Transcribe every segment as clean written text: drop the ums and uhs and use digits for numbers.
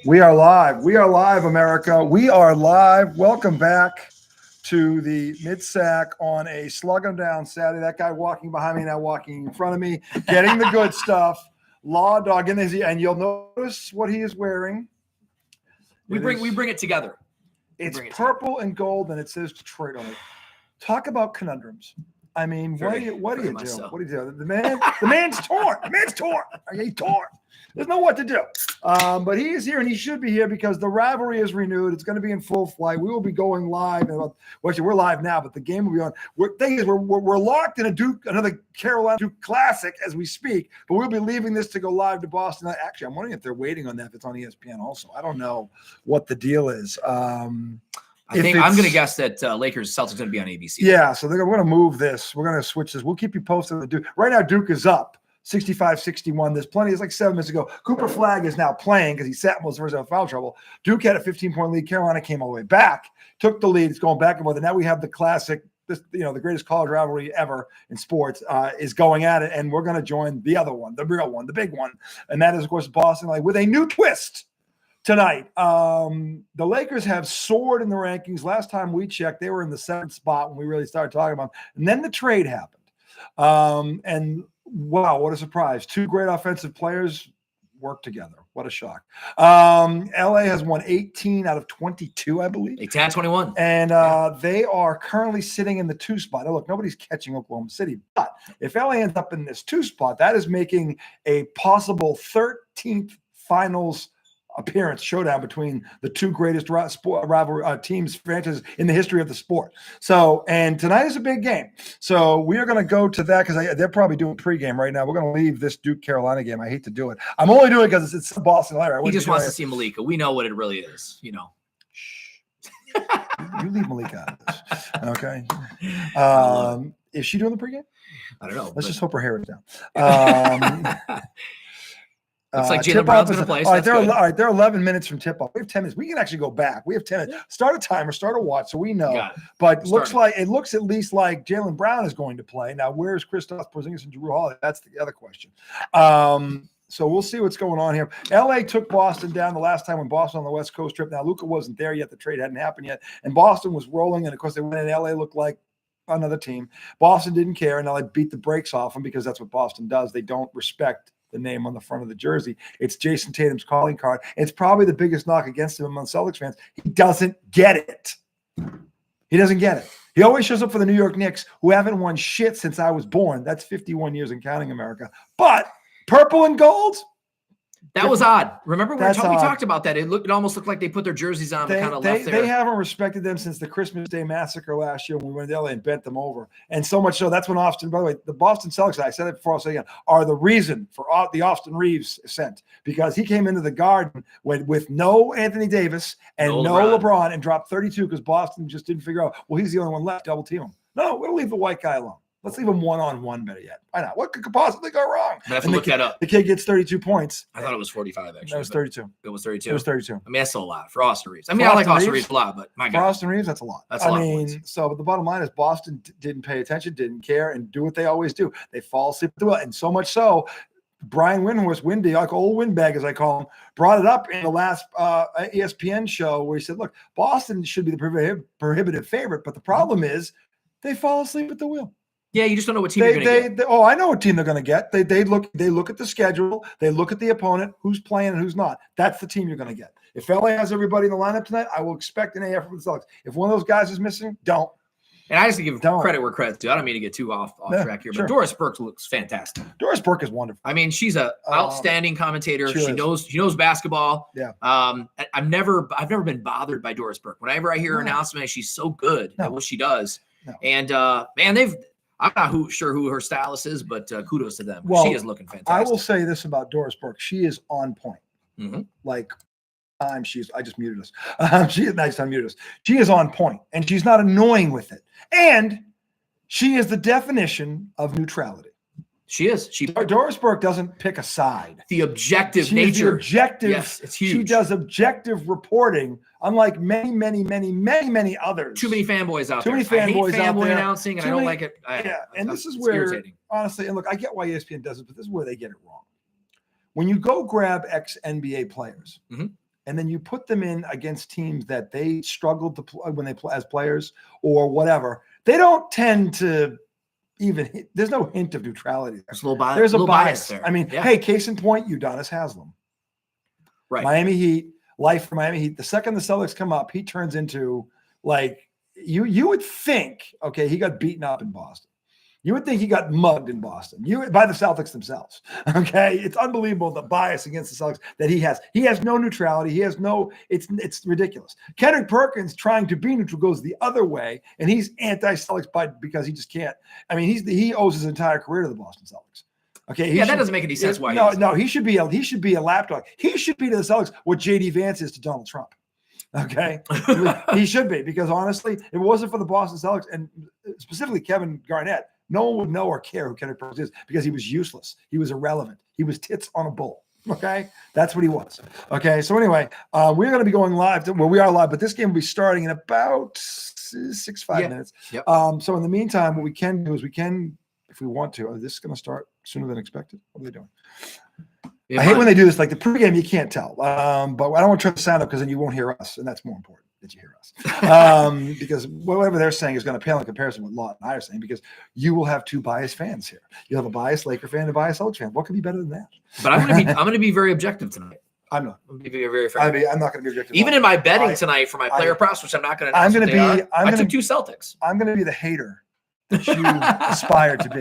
We are live. We are live, America. We are live. Welcome back to the mid-sack on a slug 'em down Saturday. That guy walking behind me, now walking in front of me, getting the good stuff. Law Dog in his, and you'll notice what he is wearing. We bring it together. It's purple and gold, and it says Detroit on it. Talk about conundrums. I mean, what do you do? So. What do you do? The man's torn. The man's torn. He's torn. There's no what to do. But he is here, and he should be here because the rivalry is renewed. It's going to be in full flight. We will be going live. Actually, we're live now, but the game will be on. We're locked in another Carolina Duke Classic as we speak, but we'll be leaving this to go live to Boston. Actually, I'm wondering if they're waiting on that. If it's on ESPN also. I don't know what the deal is. I think I'm going to guess that Lakers Celtics going to be on ABC. Yeah, so we're going to move this. We're going to switch this. We'll keep you posted on the Duke. Right now, Duke is up 65-61. There's plenty. It's like 7 minutes ago. Cooper Flagg is now playing because he sat most of the first half foul trouble. Duke had a 15-point lead. Carolina came all the way back, took the lead. It's going back and forth. And now we have the classic. The greatest college rivalry ever in sports is going at it, and we're going to join the other one, the real one, the big one, and that is, of course, Boston, with a new twist. Tonight, the Lakers have soared in the rankings. Last time we checked, they were in the 7th spot when we really started talking about them. And then the trade happened. And wow, what a surprise. 2 great offensive players work together. What a shock. LA has won 18 out of 22, I believe. 18 out of 21. And they are currently sitting in the 2 spot. Now, look, nobody's catching Oklahoma City. But if LA ends up in this 2 spot, that is making a possible 13th finals appearance showdown between the 2 greatest rivalry teams, franchises in the history of the sport. So, and tonight is a big game. So we are going to go to that because they're probably doing pregame right now. We're going to leave this Duke Carolina game. I hate to do it. I'm only doing it because it's Boston area. He just wants to see Malika. We know what it really is, Shh. You leave Malika out of this. Okay. Is she doing the pregame? I don't know. Let's just hope her hair is down. Looks like Jaylen Brown's going to play. All right, they're 11 minutes from tip-off. We have 10 minutes. We can actually go back. We have 10 minutes. Start a timer, start a watch, so we know. But it looks at least like Jaylen Brown is going to play. Now, where's Kristaps Porzingis and Jrue Holiday? That's the other question. So we'll see what's going on here. LA took Boston down the last time when Boston on the West Coast trip. Now, Luka wasn't there yet. The trade hadn't happened yet. And Boston was rolling, and, of course, they went in. LA looked like another team. Boston didn't care, and LA beat the brakes off them because that's what Boston does. They don't respect the name on the front of the jersey. It's Jason Tatum's calling card. It's probably the biggest knock against him among Celtics fans. He doesn't get it. He doesn't get it. He always shows up for the New York Knicks, who haven't won shit since I was born. That's 51 years in counting, America. But purple and gold? That was odd. Remember we talked about that. It almost looked like they put their jerseys on and kind of left there. They haven't respected them since the Christmas Day massacre last year when we went to LA and bent them over. And so much so, that's when Austin, by the way, the Boston Celtics, I said it before, I'll say it again, are the reason for the Austin Reeves ascent. Because he came into the Garden with no Anthony Davis and no LeBron and dropped 32 because Boston just didn't figure out, well, he's the only one left, double team him. No, we'll leave the white guy alone. Let's leave him one-on-one, better yet. Why not? What could possibly go wrong? I have to look that up. The kid gets 32 points. I thought it was 45, actually. That was 32. It was 32? It was 32. I mean, that's still a lot for Austin Reeves. I mean, I like Austin Reeves a lot, but my God. For Austin Reeves, that's a lot. That's a lot. So the bottom line is Boston didn't pay attention, didn't care, and do what they always do. They fall asleep at the wheel. And so much so, Brian Windhorst, Windy, like old windbag as I call him, brought it up in the last ESPN show where he said, look, Boston should be the prohibitive favorite, but the problem is they fall asleep at the wheel. Yeah, you just don't know what team you're going to get. I know what team they're going to get. They look at the schedule. They look at the opponent, who's playing and who's not. That's the team you're going to get. If LA has everybody in the lineup tonight, I will expect an AF from the Celtics. If one of those guys is missing, don't. And I just give credit where credit's due. I don't mean to get too off track here, but Doris Burke looks fantastic. Doris Burke is wonderful. I mean, she's an outstanding commentator. She knows basketball. Yeah. I've never been bothered by Doris Burke. Whenever I hear her announcement, she's so good at what she does. No. And man, I'm not sure who her stylist is, but kudos to them. Well, she is looking fantastic. I will say this about Doris Burke. She is on point. Mm-hmm. Like, I just muted us. She is on point, and she's not annoying with it. And she is the definition of neutrality. She is. Doris Burke doesn't pick a side. The objective nature. The objective. Yes, it's huge. She does objective reporting, unlike many others. Too many fanboys out there. Too many fanboys out there. Announcing, and I don't like it. And this is where, irritating. Honestly, and look, I get why ESPN does it, but this is where they get it wrong. When you go grab ex-NBA players, mm-hmm. and then you put them in against teams that they struggled to play when they play as players or whatever, they don't tend to even there's no hint of neutrality. There's a little bias. There's a bias there. I mean, hey, case in point, Udonis Haslam. Right. Miami Heat, life for Miami Heat. The second the Celtics come up, he turns into like you would think, okay, he got beaten up in Boston. You would think he got mugged in Boston. By the Celtics themselves. Okay. It's unbelievable the bias against the Celtics that he has. He has no neutrality. He has no, it's ridiculous. Kendrick Perkins trying to be neutral goes the other way, and he's anti-Celtics because he just can't. I mean, he owes his entire career to the Boston Celtics. Okay. That doesn't make any sense. Why? No, he should be a lapdog. He should be to the Celtics what JD Vance is to Donald Trump. Okay. He should be, because honestly, if it wasn't for the Boston Celtics and specifically Kevin Garnett, no one would know or care who Kendrick Perkins is, because he was useless. He was irrelevant. He was tits on a bull. Okay. That's what he was. Okay. So anyway, we're going to be going live. We are live, but this game will be starting in about 5 minutes. Yep. So in the meantime, what we can do is if we want to, this is going to start sooner than expected. What are they doing? I hate when they do this, like the pregame, you can't tell. But I don't want to turn the sound up because then you won't hear us. And that's more important that you hear us. Because whatever they're saying is going to pale in comparison with Lawton and I are saying, because you will have two biased fans here. You'll have a biased Laker fan and a biased Celtics fan. What could be better than that? But I'm going to be very objective tonight. I'm not. I'm going to be very fair. I'm not going to be objective. Even in my betting tonight for my player props, which I'm not going to announce. I took two Celtics. I'm going to be the hater that you aspire to be.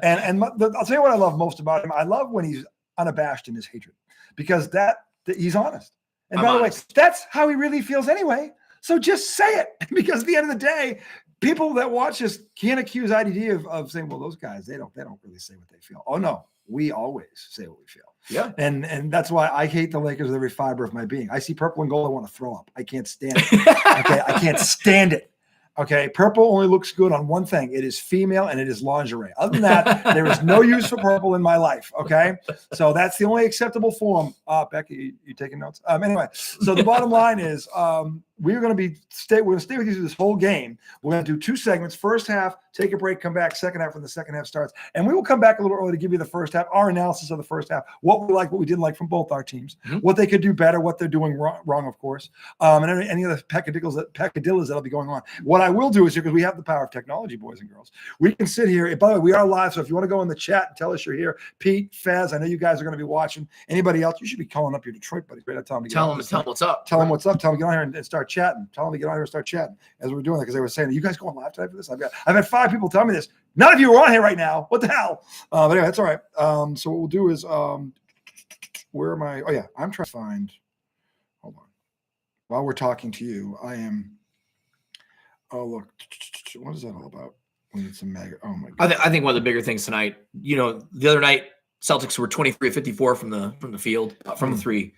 And I'll tell you what I love most about him. I love when he's unabashed in his hatred, because that he's honest. And by the way, that's how he really feels anyway. So just say it, because at the end of the day, people that watch this can't accuse IDD of saying, well, those guys, they don't really say what they feel. Oh no, we always say what we feel. Yeah. And that's why I hate the Lakers with every fiber of my being. I see purple and gold, I want to throw up. I can't stand it. Okay. I can't stand it. Okay, purple only looks good on one thing. It is female and it is lingerie. Other than that, there is no use for purple in my life. Okay, so that's the only acceptable form. Becky, you taking notes? Anyway, so the bottom line is we're going to stay with you through this whole game. We're going to do two segments. First half, take a break, come back. Second half, when the second half starts, and we will come back a little early to give you the first half, our analysis of the first half, what we like, what we didn't like from both our teams, what they could do better, what they're doing wrong, of course, and any other peccadillos that'll be going on. What I will do is, because we have the power of technology, boys and girls, we can sit here. By the way, we are live, so if you want to go in the chat and tell us you're here, Pete, Fez, I know you guys are going to be watching. Anybody else, you should be calling up your Detroit buddies. Right? Tell them what's up. Tell them what's up. Tell them get on here and start chatting. Tell them to get on here and start chatting as we're doing that, because they were saying, are you guys going live tonight for this? I've had 5 people tell me this. None of you are on here right now. What the hell? But anyway, that's all right. So what we'll do is, where am I? Oh yeah, I'm trying to find. Hold on. While we're talking to you, I am. Oh look, what is that all about? We need some mega. Oh my God. I think one of the bigger things tonight. The other night, Celtics were 23-54 from the field, from the three.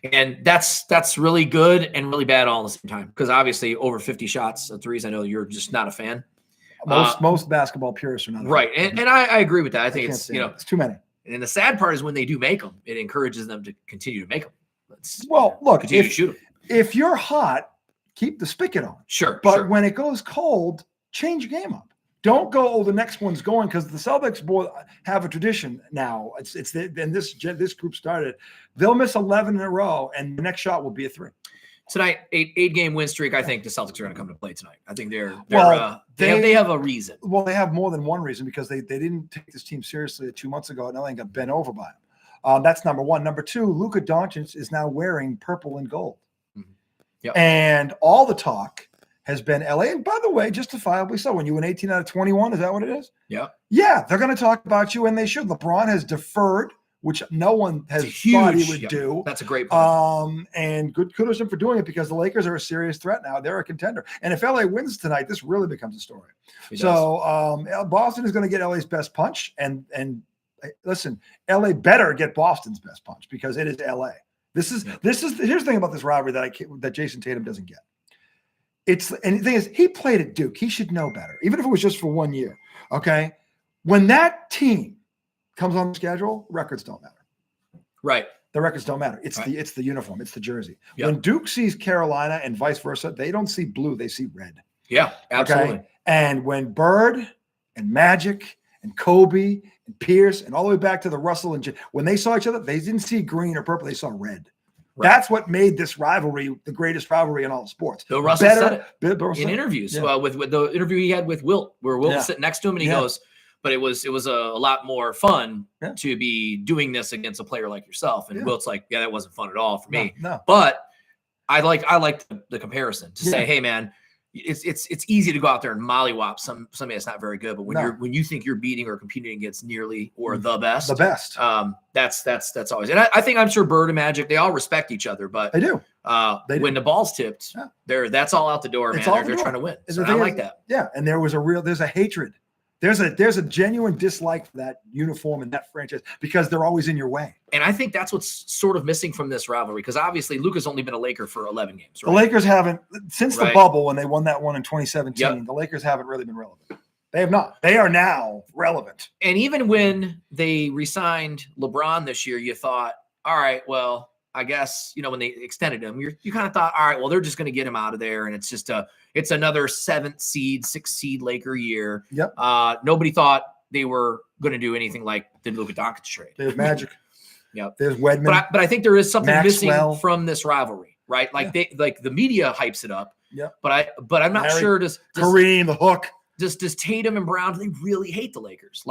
And that's really good and really bad all at the same time, because obviously over 50 shots of threes, I know you're just not a fan. Most basketball purists are not right, and I agree with that. I think it's it's too many. And the sad part is when they do make them, it encourages them to continue to make them. Look, continue to shoot them. If you're hot, keep the spigot on. Sure, but when it goes cold, change your game up. Don't go, oh, the next one's going, because the Celtics have a tradition now. And this group started. They'll miss 11 in a row, and the next shot will be a 3. Tonight, 8-game win streak. I think the Celtics are going to come to play tonight. I think they have a reason. Well, they have more than one reason, because they didn't take this team seriously 2 months ago, and LA got bent over by them. That's number one. Number two, Luka Doncic is now wearing purple and gold. Mm-hmm. Yep. And all the talk has been LA. And by the way, justifiably so. When you win 18 out of 21, is that what it is? Yeah. Yeah, they're going to talk about you, and they should. LeBron has deferred, which no one has thought he would do. That's a great point. And good kudos to him for doing it, because the Lakers are a serious threat now. They're a contender. And if LA wins tonight, this really becomes a story. So Boston is going to get LA's best punch. And listen, LA better get Boston's best punch, because it is LA. Here's the thing about this rivalry that Jason Tatum doesn't get. And the thing is, he played at Duke. He should know better, even if it was just for 1 year. Okay. When that team comes on the schedule, records don't matter. Right. The records don't matter. It's the uniform. It's the jersey. Yep. When Duke sees Carolina and vice versa, they don't see blue. They see red. Yeah, absolutely. Okay? And when Bird and Magic and Kobe and Pierce and all the way back to the Russell and when they saw each other, they didn't see green or purple. They saw red. Right. That's what made this rivalry the greatest rivalry in all sports. Bill Russell said it in interviews with the interview he had with Wilt, where Wilt was sitting next to him, and he goes, "But it was a lot more fun to be doing this against a player like yourself." And Wilt's like, "Yeah, that wasn't fun at all for me." No. But I like the comparison to say, "Hey, man." It's easy to go out there and mollywop somebody that's not very good, but when you think you're beating or competing against nearly or the best, that's always. And I'm sure Bird and Magic, they all respect each other, but they do. When the ball's tipped, that's all out the door, man. They're trying to win. So I like that. Yeah, and there's a hatred. There's a genuine dislike for that uniform and that franchise because they're always in your way. And I think that's what's sort of missing from this rivalry, because obviously Luka's only been a Laker for 11 games. Right? The Lakers haven't, since the bubble when they won that one in 2017, the Lakers haven't really been relevant. They have not. They are now relevant. And even when they re-signed LeBron this year, you thought, all right, well, I guess, when they extended him, you kind of thought, all right, well, they're just going to get him out of there. And it's another 7th seed, 6th seed Laker year. Yep. Nobody thought they were going to do anything like the Luka Doncic trade. There's Magic. Yep. There's Wedman. But I think there is something Maxwell. missing from this rivalry, right? Like the media hypes it up. Yeah. But I'm not sure. Kareem, the hook. Does Tatum and Brown, do they really hate the Lakers?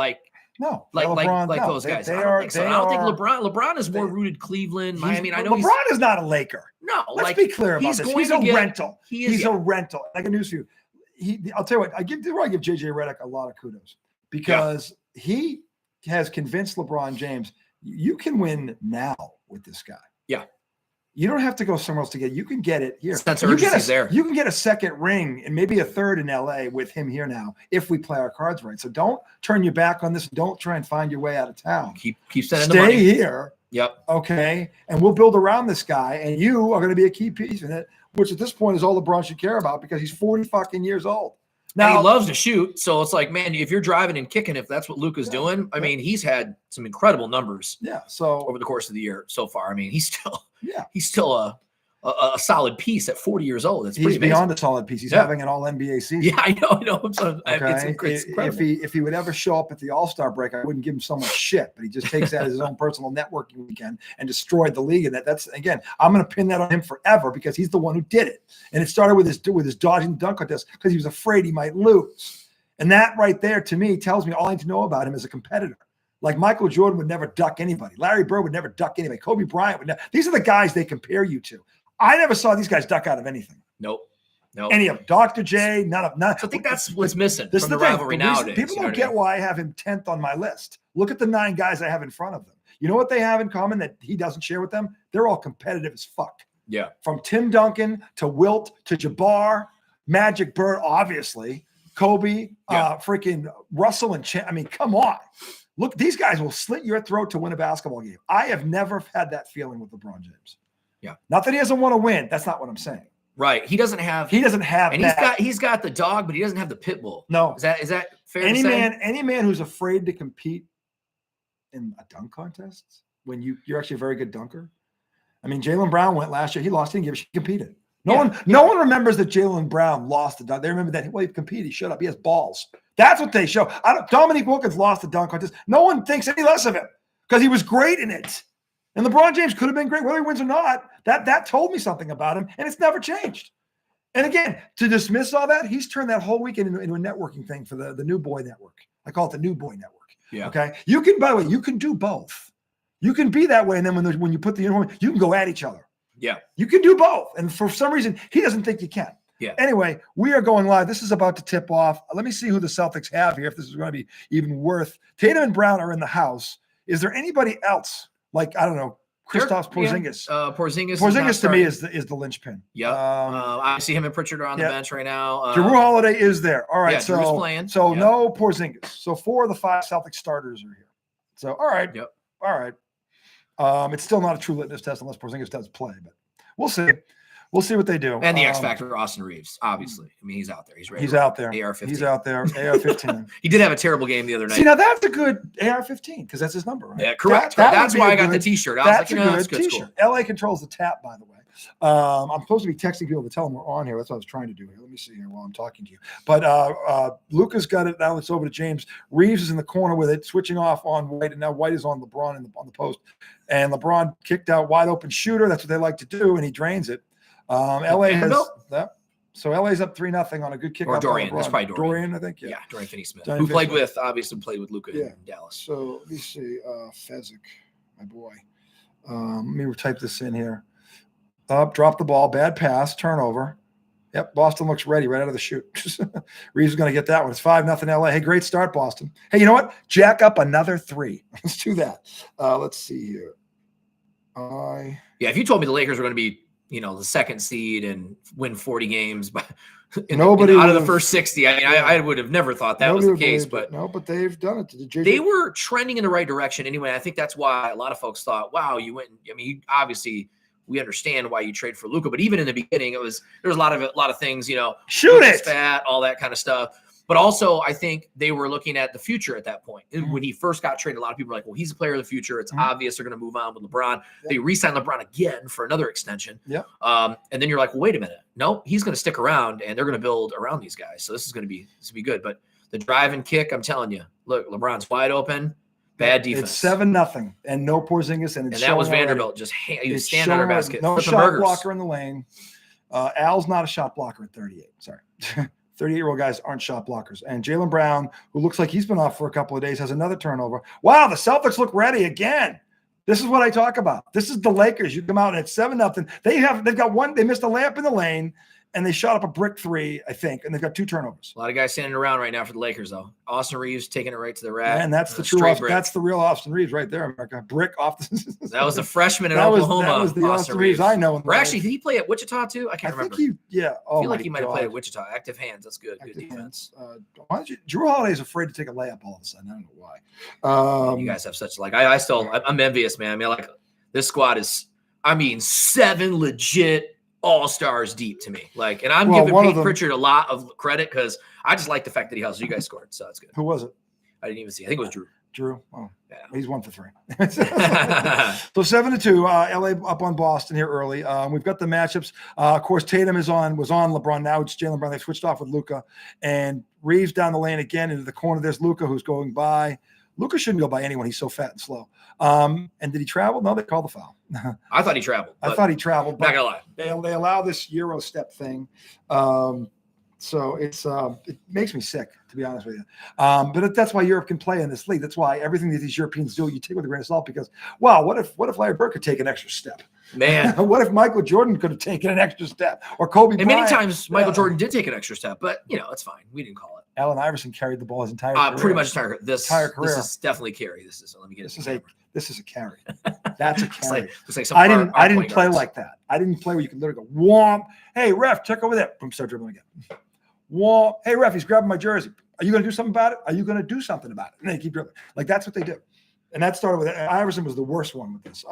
No, like LeBron, those guys. They I don't think so. I don't think LeBron is more rooted Cleveland, Miami. I know LeBron is not a Laker. No, let's be clear about this. He's a rental. He's a rental. Like a news for you. I'll tell you what. I give JJ Redick a lot of kudos because he has convinced LeBron James you can win now with this guy. Yeah. You don't have to go somewhere else to get it. You can get it here. That's urgency there. You can get a second ring and maybe a third in LA with him here now if we play our cards right. So don't turn your back on this. Don't try and find your way out of town. Keep sending the money. Stay here. Yep. Okay. And we'll build around this guy, and you are going to be a key piece in it, which at this point is all LeBron should care about because he's 40 fucking years old. Now, and he loves to shoot, so it's like, man, if you're driving and kicking, if that's what Luka's doing, I mean, he's had some incredible numbers. Yeah. So over the course of the year so far, I mean, he's still a solid piece at 40 years old. He's beyond a solid piece. He's having an all NBA season. Yeah, I know. So, okay. If he would ever show up at the All-Star break, I wouldn't give him so much shit. But he just takes that as his own personal networking weekend and destroyed the league. And that's again, I'm going to pin that on him forever because he's the one who did it. And it started with his dodging dunk contest because he was afraid he might lose. And that right there to me tells me all I need to know about him as a competitor. Like Michael Jordan would never duck anybody. Larry Bird would never duck anybody. Kobe Bryant would never. These are the guys they compare you to. I never saw these guys duck out of anything. Nope. Any of them. Dr. J, none of them. So I think that's what's missing from the rivalry nowadays. People don't get why I have him 10th on my list. Look at the 9 guys I have in front of them. You know what they have in common that he doesn't share with them? They're all competitive as fuck. Yeah. From Tim Duncan to Wilt to Jabbar, Magic, Bird, obviously, Kobe, freaking Russell and I mean, come on. Look, these guys will slit your throat to win a basketball game. I have never had that feeling with LeBron James. Yeah. Not that he doesn't want to win. That's not what I'm saying. Right. He doesn't have and he's got the dog, but he doesn't have the pit bull. No. Is that fair to say? Any man who's afraid to compete in a dunk contest when you're actually a very good dunker. I mean, Jaylen Brown went last year. He lost. He didn't give a shit. He competed. No one remembers that Jaylen Brown lost the dunk. They remember that he competed. He showed up. He has balls. That's what they show. Dominique Wilkins lost the dunk contest. No one thinks any less of him because he was great in it. And LeBron James could have been great, whether he wins or not. That told me something about him, and it's never changed. And again, to dismiss all that, he's turned that whole weekend into a networking thing for the New Boy Network. I call it the New Boy Network. Yeah. Okay. You can, by the way, you can do both. You can be that way, and then when you put the uniform, you can go at each other. Yeah. You can do both. And for some reason, he doesn't think you can. Yeah. Anyway, we are going live. This is about to tip off. Let me see who the Celtics have here, if this is going to be even worth. Tatum and Brown are in the house. Is there anybody else? Like, I don't know, Kristaps Porzingis. Porzingis to me is the linchpin. Yeah. I see him and Pritchard are on the bench right now. Jrue Holiday is there. All right. Drew's playing. So no Porzingis. So 4 of the 5 Celtics starters are here. So, all right. Yep. All right. It's still not a true litmus test unless Porzingis does play, but we'll see. We'll see what they do. And the X factor, Austin Reeves, obviously. I mean, he's out there. He's ready. He's out there. AR-15. He's out there. AR-15. He did have a terrible game the other night. See, now that's a good AR-15 because that's his number, right? Yeah, correct. That's why I got the T-shirt. I was like, that's a good T-shirt. LA controls the tap, by the way. I'm supposed to be texting people to tell them we're on here. That's what I was trying to do here. Let me see here while I'm talking to you. But Luka's got it. Now it's over to James. Reeves is in the corner with it, switching off on White, and now White is on LeBron on the post. And LeBron kicked out wide open shooter. That's what they like to do, and he drains it. LA has that. So LA's up 3-0 on a good kick. Or Dorian. That's probably Dorian. I think. Yeah, Dorian Finney-Smith, who played with Luka in Dallas. So let me see. Fezzik, my boy. Let me type this in here. Up, drop the ball, bad pass, turnover. Yep, Boston looks ready right out of the chute. Reeves is going to get that one. It's 5-0 LA. Hey, great start, Boston. Hey, you know what? Jack up another 3. Let's do that. Let's see here. Yeah, if you told me the Lakers were going to be, the second seed and win 40 games out of the first 60. I mean, I would have never thought that was the case, but but they've done it. They were trending in the right direction anyway. I think that's why a lot of folks thought, wow, you went. I mean, obviously we understand why you trade for Luka, but even in the beginning, there was a lot of things, shoot it, fat, all that kind of stuff. But also, I think they were looking at the future at that point. When he first got traded, a lot of people were like, well, he's a player of the future. It's obvious they're going to move on with LeBron. They re-signed LeBron again for another extension. Yeah. And then you're like, well, wait a minute. No, he's going to stick around, and they're going to build around these guys. So this is going to be good. But the drive and kick, I'm telling you, look, LeBron's wide open. Bad defense. It's 7-0, and no Porzingis, and that was Vanderbilt. Just he was standing under basket. No shot blocker in the lane. Al's not a shot blocker at 38. Sorry. 38-year-old guys aren't shot blockers. And Jaylen Brown, who looks like he's been off for a couple of days, has another turnover. Wow, the Celtics look ready again. This is what I talk about. This is the Lakers. You come out and it's 7-0. They've got one. They missed a layup in the lane, and they shot up a brick 3, I think, and they've got 2 turnovers. A lot of guys standing around right now for the Lakers, though. Austin Reeves taking it right to the rack. And that's the true. That's the real Austin Reeves right there, America. Brick off. That was a freshman in Oklahoma. That was the Austin Reeves I know. Or actually, did he play at Wichita too? I can't remember. Think I feel like he might have played at Wichita. Active hands. That's good. Good defense. Drew Holiday is afraid to take a layup all of a sudden. I don't know why. You guys have such I'm envious, man. I mean, this squad is, 7 legit all-stars deep to me. And I'm giving Pete Pritchard a lot of credit because I just like the fact that he hustled. You guys scored, so that's good. Who was it? I didn't even see. I think it was Drew. Drew. Oh, yeah. He's 1 for 3. So 7-2. LA up on Boston here early. We've got the matchups. Of course, Tatum was on LeBron. Now it's Jaylen Brown. They switched off with Luka, and Reeves down the lane again into the corner. There's Luka who's going by. Luka shouldn't go by anyone. He's so fat and slow. And did he travel? No, they called the foul. I thought he traveled. I thought he traveled. Not gonna lie. They allow this Euro step thing. So it makes me sick, to be honest with you. But that's why Europe can play in this league. That's why everything that these Europeans do, you take with a grain of salt because, wow, what if Larry Bird could take an extra step? Man. What if Michael Jordan could have taken an extra step? Or Kobe Bryant? And many times Michael Jordan did take an extra step, but, it's fine. We didn't call it. Allen Iverson carried the ball his entire career. Pretty much entire career. This is definitely carry. This is a carry. That's a carry. I didn't play like that. I didn't play where you can literally go, womp. Hey, ref, check over there. Boom, start dribbling again. Womp. Hey, ref, he's grabbing my jersey. Are you going to do something about it? Are you going to do something about it? And they keep dribbling. That's what they do. And that started with Iverson was the worst one with this.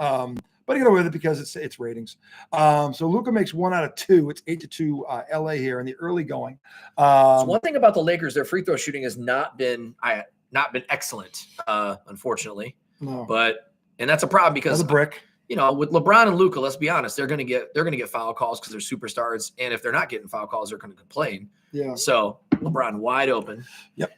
But he got away with it because it's ratings. So Luka makes 1 out of 2. It's 8-2 LA here in the early going. So one thing about the Lakers, their free throw shooting has not been excellent, unfortunately. No. And that's a problem because that's a brick. With LeBron and Luka, let's be honest, they're going to get foul calls because they're superstars, and if they're not getting foul calls, they're going to complain. Yeah. So LeBron wide open. Yep.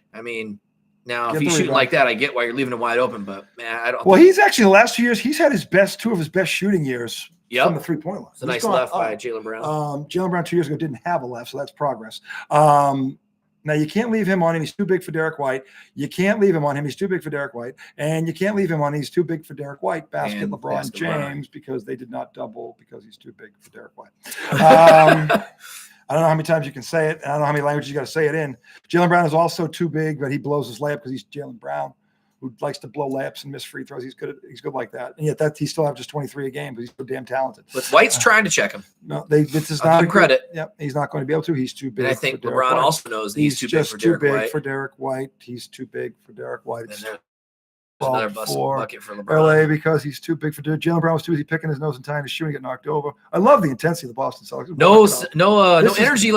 Now, if he's shooting like that, I get why you're leaving him wide open, but man, I don't. Well, he's actually the last 2 years, he's had 2 of his best shooting years from the 3-point line. It's a nice left by Jaylen Brown. Jaylen Brown 2 years ago didn't have a left, so that's progress. Now, you can't leave him on him. He's too big for Derek White. You can't leave him on him. He's too big for Derek White. And you can't leave him on. He's too big for Derek White. Basket LeBron James because they did not double because he's too big for Derek White. I don't know how many times you can say it. I don't know how many languages you got to say it in. Jaylen Brown is also too big, but he blows his layup because he's Jaylen Brown, who likes to blow layups and miss free throws. He's good like that. And yet he still averages 23 a game, but he's so damn talented. But White's trying to check him. No, this is not credit. Yep, he's not going to be able to. He's too big. And I think LeBron also knows that he's too big for Derek White. He's too big for Derek White. He's too big for Derek White. Another bucket for LA LeBron. because he's too big for Jaylen Brown was too easy picking his nose and tying his shoe and get knocked over. I love the intensity of the Boston Celtics. No energy.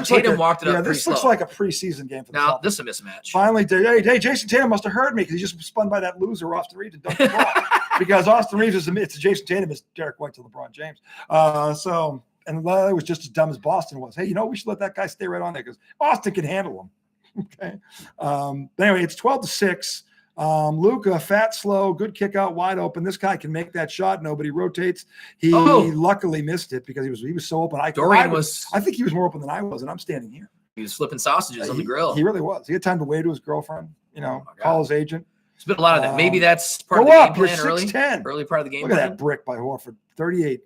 Tatum walked it up. This looks like a preseason game for the Celtics. This is a mismatch. Finally, Jason Tatum must have heard me because he just spun by that loser Austin Reeves and dunked the ball. Because Austin Reeves it's Jason Tatum, it's Derek White to LeBron James. And it was just as dumb as Boston was. Hey, we should let that guy stay right on there because Boston can handle him. Okay. Anyway, it's 12-6. Luka, fat, slow, good kick out, wide open. This guy can make that shot. Nobody rotates. He luckily missed it because he was so open. I think he was more open than I was, and I'm standing here. He was flipping sausages on the grill. He really was. He had time to wave to his girlfriend. Call his agent. There's been a lot of that. Maybe that's part of the game plan. Early part of the game. Look at that brick by Horford. 38.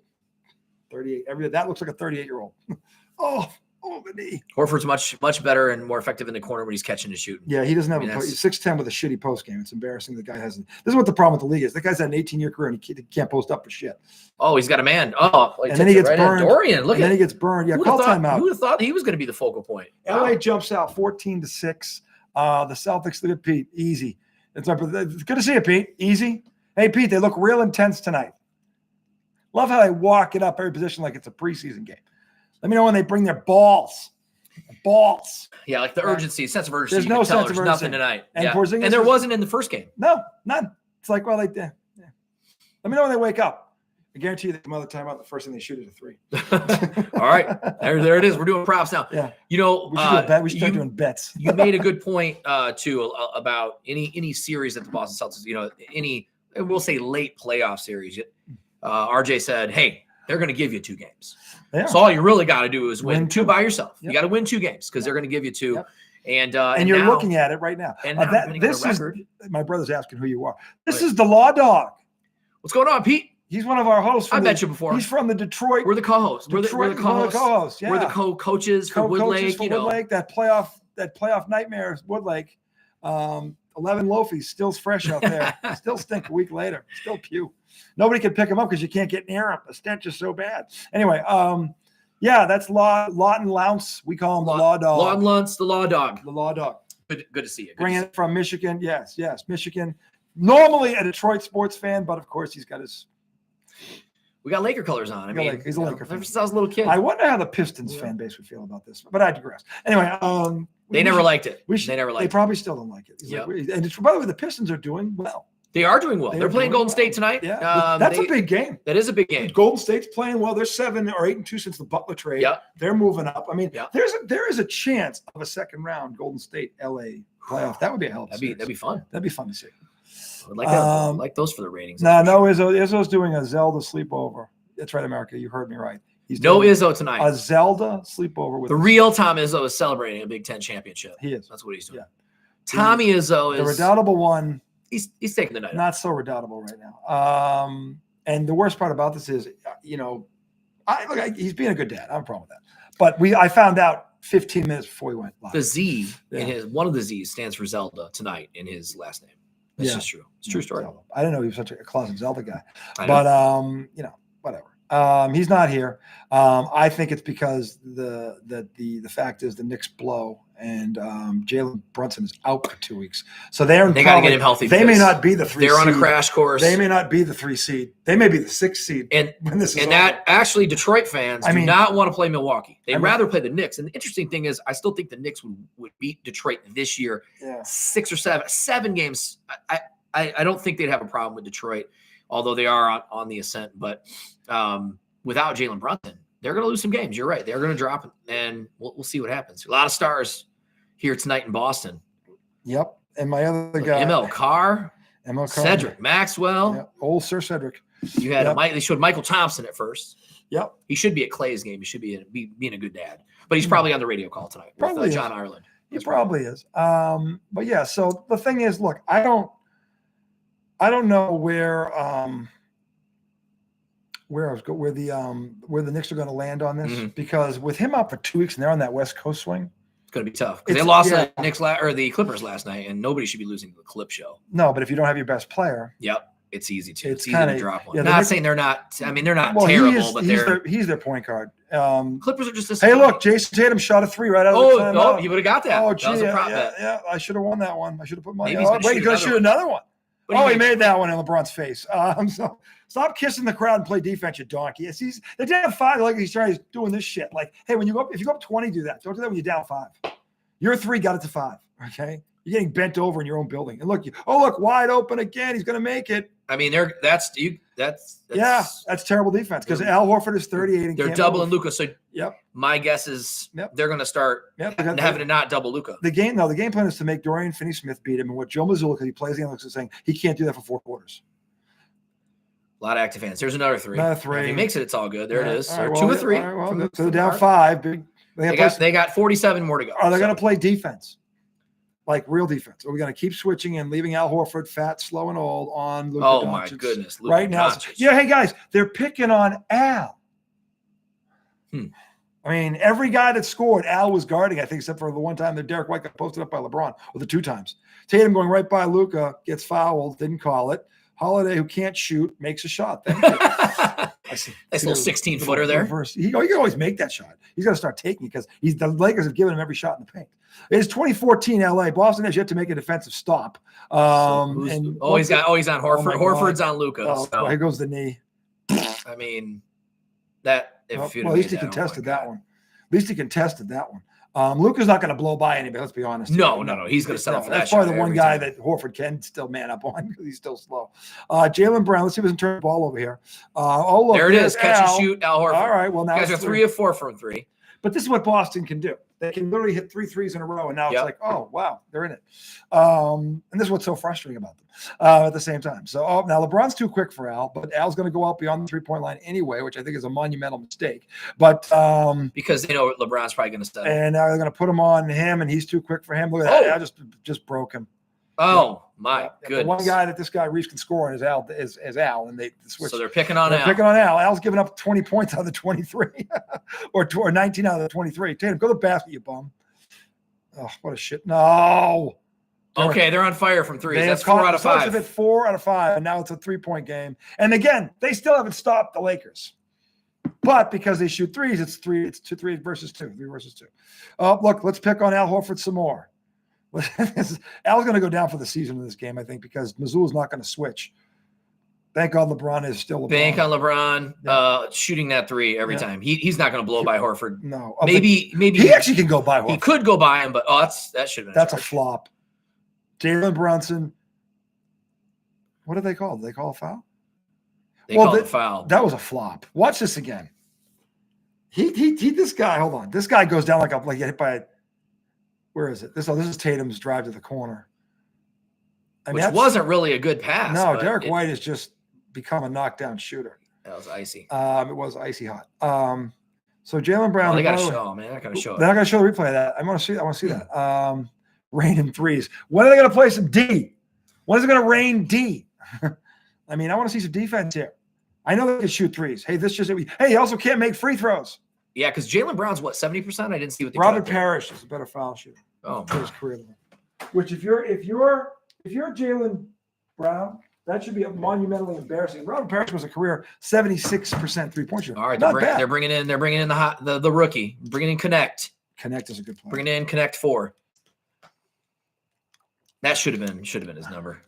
That looks like a 38-year-old. The knee. Horford's much better and more effective in the corner when he's catching and shooting. Yeah, he doesn't have he's 6'10" with a shitty post game. It's embarrassing the guy hasn't. This is what the problem with the league is. The guy's had an 18-year career and he can't post up for shit. Oh, he's got a man. And then he gets burned. Dorian, then he gets burned. Yeah, call timeout. Who would have thought he was going to be the focal point? LA jumps out 14-6. The Celtics, look at Pete. Easy. It's good to see you, Pete. Easy. Hey, Pete, they look real intense tonight. Love how they walk it up every position like it's a preseason game. Let me know when they bring their balls. Yeah, like the urgency, sense of urgency. There's no sense of urgency. Nothing tonight. And there wasn't in the first game. No, none. It's like, well, Let me know when they wake up. I guarantee you they come out of the timeout. The first thing they shoot is a 3. All right, there it is. We're doing props now. Yeah, we should start doing bets. You made a good point too about any series that the Boston Celtics, we'll say late playoff series. RJ said, "Hey, they're going to give you 2 games. Yeah. So all you really got to do is win 2 by yourself. Yep. You got to win 2 games because they're going to give you 2. Yep. And you're looking at it right now. And this is my brother's asking who you are. This is the Law Dog. What's going on, Pete? He's one of our hosts. I bet you before. He's from the Detroit. We're the co-hosts. We're the co-hosts. Yeah. We're the co-coaches for Woodlake. Woodlake, that playoff nightmare of Woodlake. 11 Loafies still fresh out there. Still stink a week later. Still pew. Nobody can pick them up because you can't get near them. The stench is so bad. Anyway, that's LAWTON Lounce. We call him the Law Dog. LAWTON Lounce, the Law Dog. The Law Dog. Good to see you. Bringing it from Michigan. Yes, Michigan. Normally a Detroit sports fan, but of course he's got his. We got Laker colors on. He's a Laker fan. Ever since I was a little kid. I wonder how the Pistons fan base would feel about this, but I digress. Anyway, they never liked it. They probably still don't like it. Yeah. And by the way, the Pistons are doing well. They are doing well. They're playing Golden State tonight. Yeah, that's a big game. That is a big game. Golden State's playing well. They're 7 or 8-2 since the Butler trade. Yeah, they're moving up. I mean, there is a chance of a second round Golden State LA playoff. That would be a hell of a series. That'd be fun. That'd be fun to see. I would like that. I like those for the ratings. Izzo's doing a Zelda sleepover. That's right, America. You heard me right. He's doing Izzo tonight. A Zelda sleepover with the real Tom Izzo is celebrating a Big Ten championship. He is. That's what he's doing. Yeah. Tommy Izzo is the redoubtable one. He's taking the night. Not so redoubtable right now. And the worst part about this is, he's being a good dad. I have a problem with that. But I found out 15 minutes before we went live. The Z in one of the Z's stands for Zelda tonight in his last name. It's just true. It's a true story. Zelda. I didn't know he was such a closet Zelda guy. But whatever. He's not here. I think it's because the fact is the Knicks blow and Jalen Brunson is out for 2 weeks. So they got to get him healthy. They may not be the 3 seed. They're on a crash course. They may not be the 3 seed. They may be the 6 seed. And that actually Detroit fans do not want to play Milwaukee. They'd rather play the Knicks. And the interesting thing is I still think the Knicks would beat Detroit this year. Yeah. 6 or 7 games. I don't think they'd have a problem with Detroit, although they are on the ascent. But without Jalen Brunson, they're going to lose some games. You're right. They're going to drop it, and we'll see what happens. A lot of stars here tonight in Boston. Yep. And my other guy. ML Carr. Cedric Maxwell. Yep. Old Sir Cedric. You had they showed Michael Thompson at first. Yep. He should be at Clay's game. He should be being a good dad. But he's probably on the radio call tonight with John Ireland. He probably is. But yeah, so the thing is, look, I don't know where the Knicks are going to land on this because with him out for 2 weeks and they're on that West Coast swing, it's going to be tough because they lost the Knicks or the Clippers last night, and nobody should be losing to the Clip Show. No, but if you don't have your best player, it's easy to. It's easy to drop one. Yeah, not saying they're not. I mean, they're not terrible, but he's their point guard. Clippers are just. Hey, look, Jason Tatum shot a 3 right out of the timeout. He would have got that. Oh, gee, that was a prop bet. Yeah. I should have won that one. I should have put money. Maybe Wait, you got to shoot another one. Oh, he made that one in LeBron's face. So stop kissing the crowd and play defense, you donkey. They're down 5. Like he's doing this shit. Like, hey, if you go up 20, do that. Don't do that when you're down 5. Your 3 got it to 5. Okay, you're getting bent over in your own building. And look, wide open again. He's going to make it. I mean, that's terrible defense because Al Horford is 38. And they're doubling Luka. So yep. My guess is they're going to start having to not double Luka. The game plan is to make Dorian Finney-Smith beat him. And what Joe Mazzulla, because he plays the analytics, is saying he can't do that for 4 quarters. A lot of active fans. There's another 3. Another 3. If he makes it, it's all good. There it is. Right, 2 or 3. Right, so they're down 5. They got 47 more to go. Are they going to play defense? Like real defense? Are we going to keep switching and leaving Al Horford fat, slow, and old on Luka Doncic? My goodness. Luka right now. Hey, guys, they're picking on Al. I mean, every guy that scored, Al was guarding, I think, except for the one time that Derek White got posted up by LeBron, or the 2 times. Tatum going right by Luka, gets fouled, didn't call it. Holiday, who can't shoot, makes a shot. Thank you. Nice little 16-footer there. He can always make that shot. He's got to start taking it because the Lakers have given him every shot in the paint. It's 2014 LA. Boston has yet to make a defensive stop. He's on Horford. Horford's on Luka. Here goes the knee. I mean, that. At least he contested that one. At least he contested that one. Luka's not going to blow by anybody. Let's be honest. No. He's going to settle for that. That's probably the one guy that Horford can still man up on because he's still slow. Jaylen Brown. Let's see if we can turn the ball over here. Look, there it is. Catch and shoot. Al Horford. All right. Well, now you guys are 3 of 4 from 3. But this is what Boston can do. They can literally hit 3 threes in a row, and now it's like, oh wow, they're in it. And this is what's so frustrating about them at the same time. So now LeBron's too quick for Al, but Al's going to go out beyond the 3-point line anyway, which I think is a monumental mistake. But because they know LeBron's probably going to settle, and now they're going to put him on him, and he's too quick for him. Look at that! Al just broke him. Oh my goodness! The one guy that this guy Reeves can score on is Al, and they switch. So they're picking on Al. Picking on Al. Al's giving up 20 points out of the 23, or 19 out of the 23. Tatum, go to the basket, you bum. Oh, what a shit! No. Okay, they're on fire from 3s. That's 4 out of 5. 4 out of 5, and now it's a 3-point game. And again, they still haven't stopped the Lakers. But because they shoot 3s, it's 3. It's 3 versus 2. 3 versus 2. Oh, look, let's pick on Al Horford some more. Al's going to go down for the season in this game, I think, because Mazzulla's not going to switch. Thank God LeBron is still LeBron. Bank on LeBron shooting that 3 every time. He's not going to blow by Horford. No. Maybe he actually can go by Horford. He could go by him, but that should have been That's a flop. Jalen Brunson. What did they call? Did they call a foul? They called a foul. That was a flop. Watch this again. This guy, hold on. This guy goes down like hit by where is it? This is Tatum's drive to the corner. Which wasn't really a good pass. No, Derek White has just become a knockdown shooter. That was icy. It was icy hot. So Jaylen Brown. They got to show. Man, they're not going to show it. They're not going to show the replay of that. I want to see that. Rain in 3s. When are they going to play some D? When is it going to rain D? I mean, I want to see some defense here. I know they can shoot 3s. Hey, he also can't make free throws. Yeah, because Jaylen Brown's 70%. I didn't see what they Robert Parrish is a better foul shooter. Oh, for his career. Which if you're Jaylen Brown, that should be monumentally embarrassing. Robert Parrish was a career 76% 3-point shooter. All right, they're bringing in the rookie, bringing in Connect. Connect is a good player. Bringing in Connect 4. That should have been his number.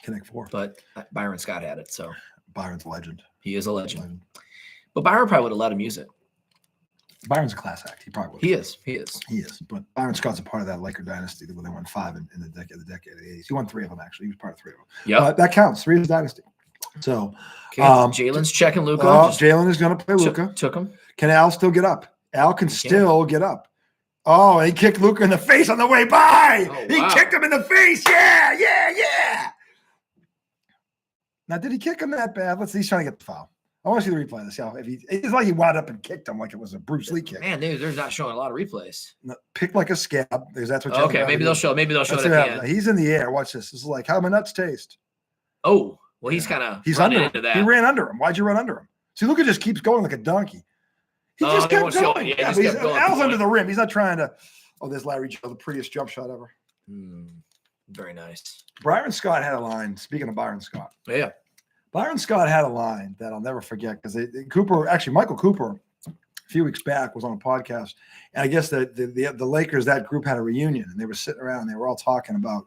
Connect 4. But Byron Scott had it, so Byron's a legend. He is a legend. But Byron probably would have let him use it. Byron's a class act. He probably would. He is. But Byron Scott's a part of that Laker dynasty when they won 5 in the decade of the 80s. He won 3 of them, actually. He was part of 3 of them. Yeah. That counts. 3 of his dynasty. So Jalen's checking Luka. Jalen is going to play Luka. Took him. Can Al still get up? Al can still get up. Oh, he kicked Luka in the face on the way by. He kicked him in the face. Yeah. Now, did he kick him that bad? He's trying to get the foul. I want to see the replay of this. It's like he wound up and kicked him like it was a Bruce Lee kick. Man, dude, they're not showing a lot of replays. No, pick like a scab because that's what. Okay, maybe they'll show. Maybe they'll show it at the end. He's in the air. Watch this. This is like how my nuts taste. Oh, well, he's under into that. He ran under him. Why'd you run under him? See, Luka just keeps going like a donkey. He just kept going. Yeah, kept going. Al's under the rim. He's not trying to. Oh, there's Larry Joe, the prettiest jump shot ever. Very nice. Byron Scott had a line. Speaking of Byron Scott. Yeah. Byron Scott had a line that I'll never forget because Michael Cooper, a few weeks back was on a podcast, and I guess the Lakers, that group had a reunion, and they were sitting around and they were all talking about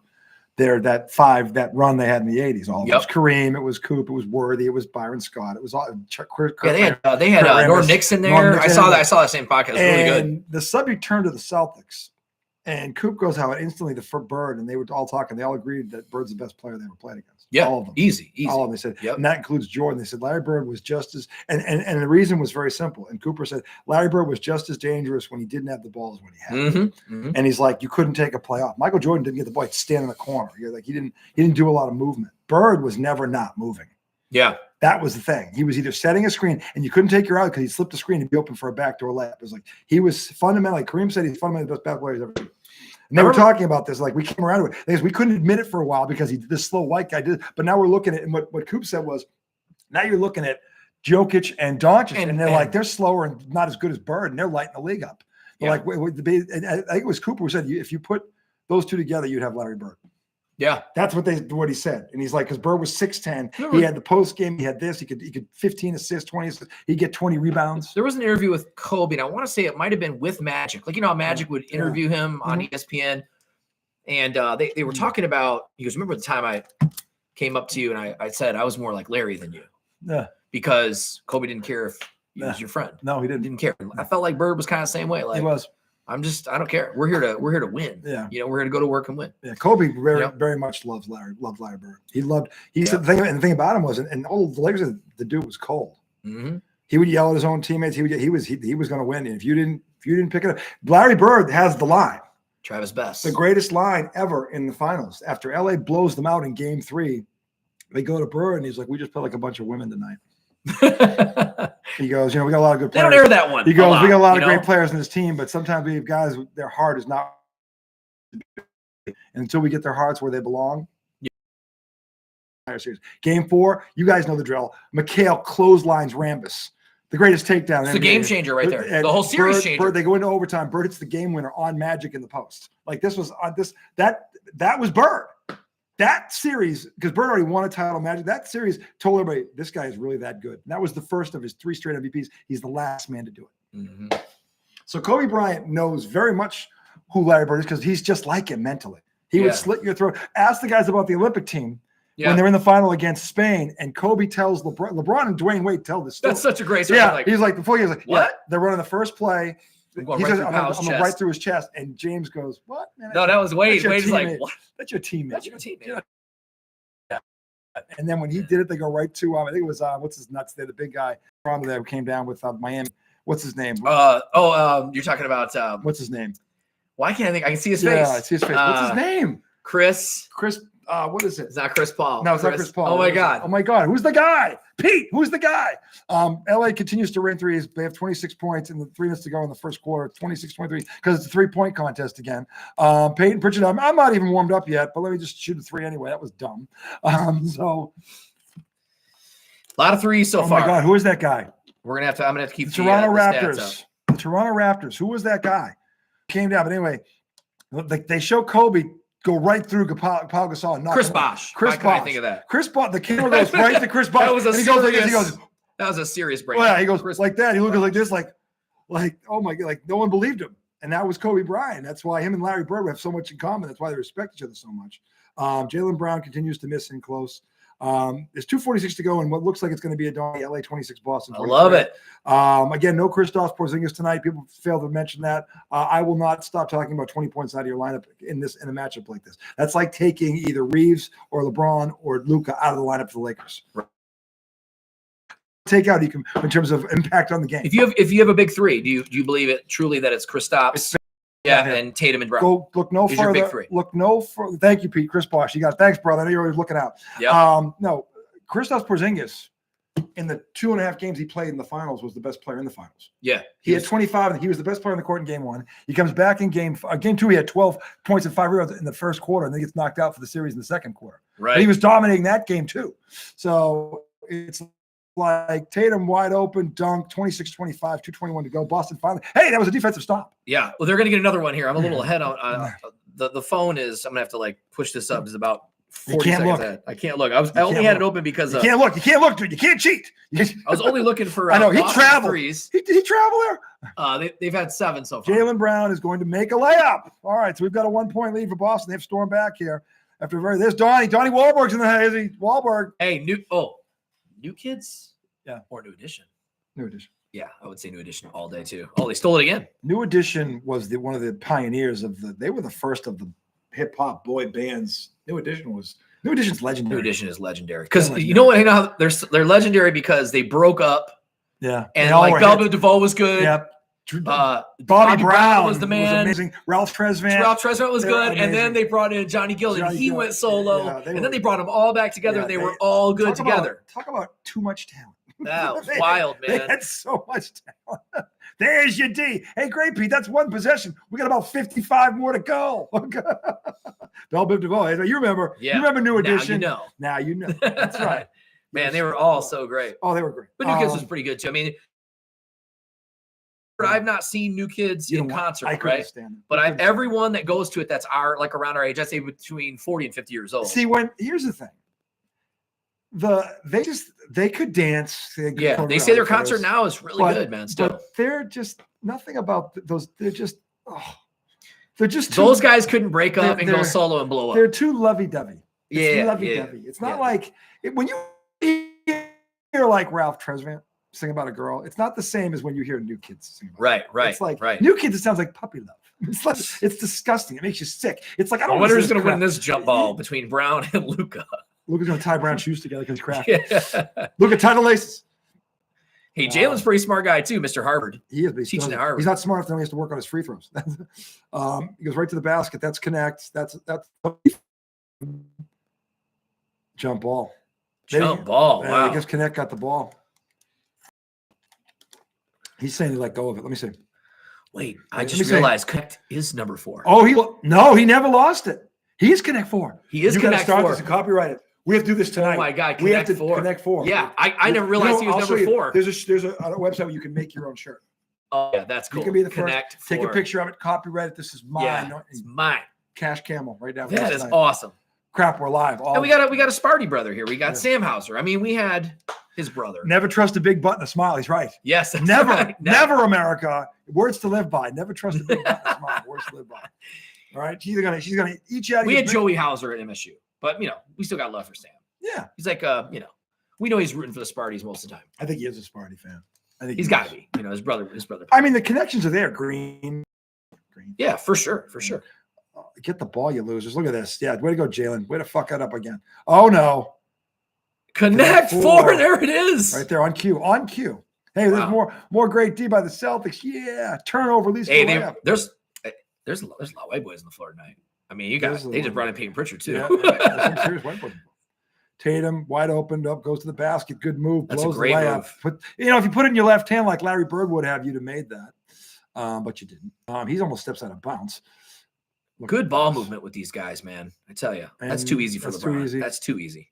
that run they had in the 80s. All it was Kareem, it was Coop, it was Worthy, it was Byron Scott, it was all they had Norm Nixon there. I saw that same podcast. It was really good. And the subject turned to the Celtics, and Coop goes out instantly to Bird, and they were all talking. They all agreed that Bird's the best player they ever played against. Yeah, all of them, easy. All of them. They said, and that includes Jordan. They said Larry Bird was just as, and the reason was very simple. And Cooper said Larry Bird was just as dangerous when he didn't have the ball as when he had it. And he's like, you couldn't take a play off. Michael Jordan didn't get the ball; he'd stand in the corner. Like he didn't do a lot of movement. Bird was never not moving. Yeah. That was the thing. He was either setting a screen, and you couldn't take your eye because he'd slip the screen and be open for a backdoor layup. It was like he was fundamentally. Kareem said he's fundamentally the best basketball player he's ever seen. And they were talking about this, like we came around to it. Because we couldn't admit it for a while because this slow white guy did. But now we're looking at, and what Coop said was, now you're looking at Jokic and Doncic, and they're like they're slower and not as good as Bird, and they're lighting the league up. They're like, I think it was Cooper who said if you put those two together, you'd have Larry Bird. Yeah, that's what he said, and he's like, because Bird was 6'10", he had the post game, he had this, he could 15 assists, 20 assists, he'd get 20 rebounds. There was an interview with Kobe, and I want to say it might have been with Magic, like how Magic would interview him on ESPN, and they were talking about. He goes, remember the time I came up to you and I said I was more like Larry than you, because Kobe didn't care if he was your friend. No, he didn't care. I felt like Bird was kind of the same way. Like he was. I don't care. We're here to win. Yeah. We're here to go to work and win. Yeah. Kobe very much loved Larry Bird. He said the thing about him was, and all the Lakers, the dude was cold. He would yell at his own teammates. He was going to win. And if you didn't pick it up, Larry Bird has the line. Travis Best. The greatest line ever in the finals. After LA blows them out in game 3, they go to Bird and he's like, we just played like a bunch of women tonight. He goes, we got a lot of good players. They don't air that one. He goes, we got a lot of great players in this team, but sometimes we have guys, their heart is not. And until we get their hearts where they belong. Game 4, you guys know the drill. McHale clotheslines Rambis. The greatest takedown. It's the game changer right there. And the whole series changer. Bird, they go into overtime. Bird hits the game winner on Magic in the post. Like this was that was Bird. That series, because Bird already won a title, Magic. That series told everybody this guy is really that good. And that was the first of his 3 straight MVPs. He's the last man to do it. So Kobe Bryant knows very much who Larry Bird is because he's just like him mentally. He would slit your throat. Ask the guys about the Olympic team. When they're in the final against Spain, and Kobe tells LeBron and Dwayne Wade tell this story. That's such a great story. Yeah, he's like, before he was like, what? They're running the first play. I'm right through his chest. And James goes, what? Man, no, that was Wade. Wade's like, what? That's your teammate. That's your teammate. Yeah. And then when he did it, they go right to, I think it was, what's his nuts there, the big guy from there who came down with Miami. What's his name? You're talking about, what's his name? Why can't I think? I can see his face. Yeah, I see his face. What's his name? Chris, what is it? It's not Chris Paul. No, it's not Chris Paul. Oh my God. Oh my God. Who's the guy? Pete. Who's the guy? LA continues to rain threes. They have 26 points in the 3 minutes to go in the first quarter. 26-23 because it's a 3-point contest again. Peyton Pritchard. I'm not even warmed up yet, but let me just shoot a 3 anyway. That was dumb. So a lot of threes so far. Oh my God. Who is that guy? I'm gonna have to keep the Toronto Raptors. The Toronto Raptors. Who was that guy? Came down, but anyway, they show Kobe go right through Paul Gasol and knock Chris Bosh. Chris Bosh. I think of that. Chris Bosh. The camera goes right to Chris Bosh. That was he goes. That was a serious break. Oh yeah, he goes like that. He looks like this, like oh my God, like no one believed him. And that was Kobe Bryant. That's why him and Larry Bird have so much in common. That's why they respect each other so much. Jaylen Brown continues to miss in close. There's 2:46 to go, and what looks like it's going to be a dog. LA 26, Boston 43. I love it. Again, no Kristaps Porzingis tonight. People fail to mention that. I will not stop talking about 20 points out of your lineup in a matchup like this. That's like taking either Reeves or LeBron or Luka out of the lineup for the Lakers. Right. Take out in terms of impact on the game. If you have a big 3, do you believe it truly that it's Kristaps? And Tatum and Brown. Go look no further. Your big 3. Look no further. Thank you, Pete. Chris Bosh. You got it. Thanks, brother. I know you're always looking out. Yeah. No, Kristaps Porzingis in the 2.5 games he played in the finals was the best player in the finals. Yeah. He had 25, and he was the best player in the court in game 1. He comes back in game 2. He had 12 points and 5 rebounds in the first quarter, and then gets knocked out for the series in the second quarter. Right. But he was dominating that game too. So it's like Tatum wide open, dunk, 26-25, 2:21 to go. Boston finally. Hey, that was a defensive stop. Yeah. Well, they're going to get another one here. I'm a little ahead on the phone is. I'm going to have to push this up. It's about 40 seconds ahead. I can't look. I only had it open because you can't look. You can't look, dude. You can't cheat. I was only looking for. I know he traveled. Threes. Did he travel there? They've had 7 so far. Jaylen Brown is going to make a layup. All right, so we've got a 1-point lead for Boston. They've stormed back here. There's Donnie Wahlberg's in the house. Wahlberg. Hey, new kids? Yeah. Or new edition? New edition. Yeah, I would say new edition all day too. Oh, they stole it again. New Edition was one of the pioneers they were the first of the hip hop boy bands. New Edition's legendary. New Edition is legendary. Because you know what? They're legendary because they broke up. Yeah. And like Belle DuVall was good. Yep. Bobby Brown was the man. Was amazing. Ralph Tresvant was good. And then they brought in Johnny Gill and he went solo. And then they brought them all back together. They were all good together. Talk about too much talent. That was wild, man. They had so much talent. There's your D. Hey, great, Pete. That's one possession. We got about 55 more to go. Belle Biv DuVall. You remember? Yeah. You rember New Edition? Now you know. That's right. Man, they were all so great. Oh, they were great. But New Kids was pretty good too. I mean, I've not seen New Kids in concert, right? But everyone that goes to it that's around our age, I'd say between 40 and 50 years old. See, here's the thing. They could dance. They say their concert now is really good, man. Still, but they're just nothing about those. They're just those guys couldn't break up and go solo and blow up. They're too lovey-dovey. Lovey-dovey. It's not like when you hear like Ralph Tresvant sing about a girl. It's not the same as when you hear New Kids sing about right. It's like New Kids. It sounds like puppy love. It's disgusting. It makes you sick. It's like I wonder who's going to win this jump ball between Brown and Luca. Luca's going to tie Brown shoes together because he's crafty. Luca, tie the laces. Hey, Jalen's a pretty smart guy too, Mr. Harvard. He is, but teaching at Harvard. He's not smart enough. He has to work on his free throws. He goes right to the basket. That's connect. That's jump ball. Wow. I guess Connect got the ball. He's saying he let go of it. Let me see. Wait, I just realized Connect is number 4. Oh, he never lost it. He's Connect 4. He is Connect 4. Start this and copyright it. We have to do this tonight. Oh my God, we have to 4. Connect 4. Yeah, I never realized he was number 4. There's a website where you can make your own shirt. Oh yeah, that's cool. You can be the Connect first. 4. Take a picture of it, copyright it. This is mine. Yeah, it's mine. Cash Camel right now. That is awesome. Crap, we're live. And we got a Sparty brother here. We got Sam Hauser. I mean, we had his brother. Never trust a big butt and a smile. He's right. Yes. Never, right. never, America. Words to live by. Never trust a big butt and a smile. Words to live by. All right. She's gonna eat you out. We had Joey Hauser at MSU, but we still got love for Sam. Yeah. He's like, we know he's rooting for the Sparties most of the time. I think he is a Sparty fan. I think he's got to be. His brother. I mean, the connections are there. Green. Yeah, for sure. Get the ball, you losers. Look at this. Yeah, way to go, Jalen. Way to fuck that up again. Oh no. Connect 4. There it is. Right there on cue. Hey, there's more great D by the Celtics. Yeah. Turnover, at least. Hey, there's a lot of white boys on the floor tonight. I mean, they just brought in Peyton Pritchard too. Yeah, some serious white boys. Tatum wide opened up, goes to the basket. Good move. That's blows a great the layup. move. If you put it in your left hand like Larry Bird would have, you'd have made that. But you didn't. He's almost steps out of bounds. Good ball movement with these guys, man. I tell you, that's too easy for LeBron. That's too easy.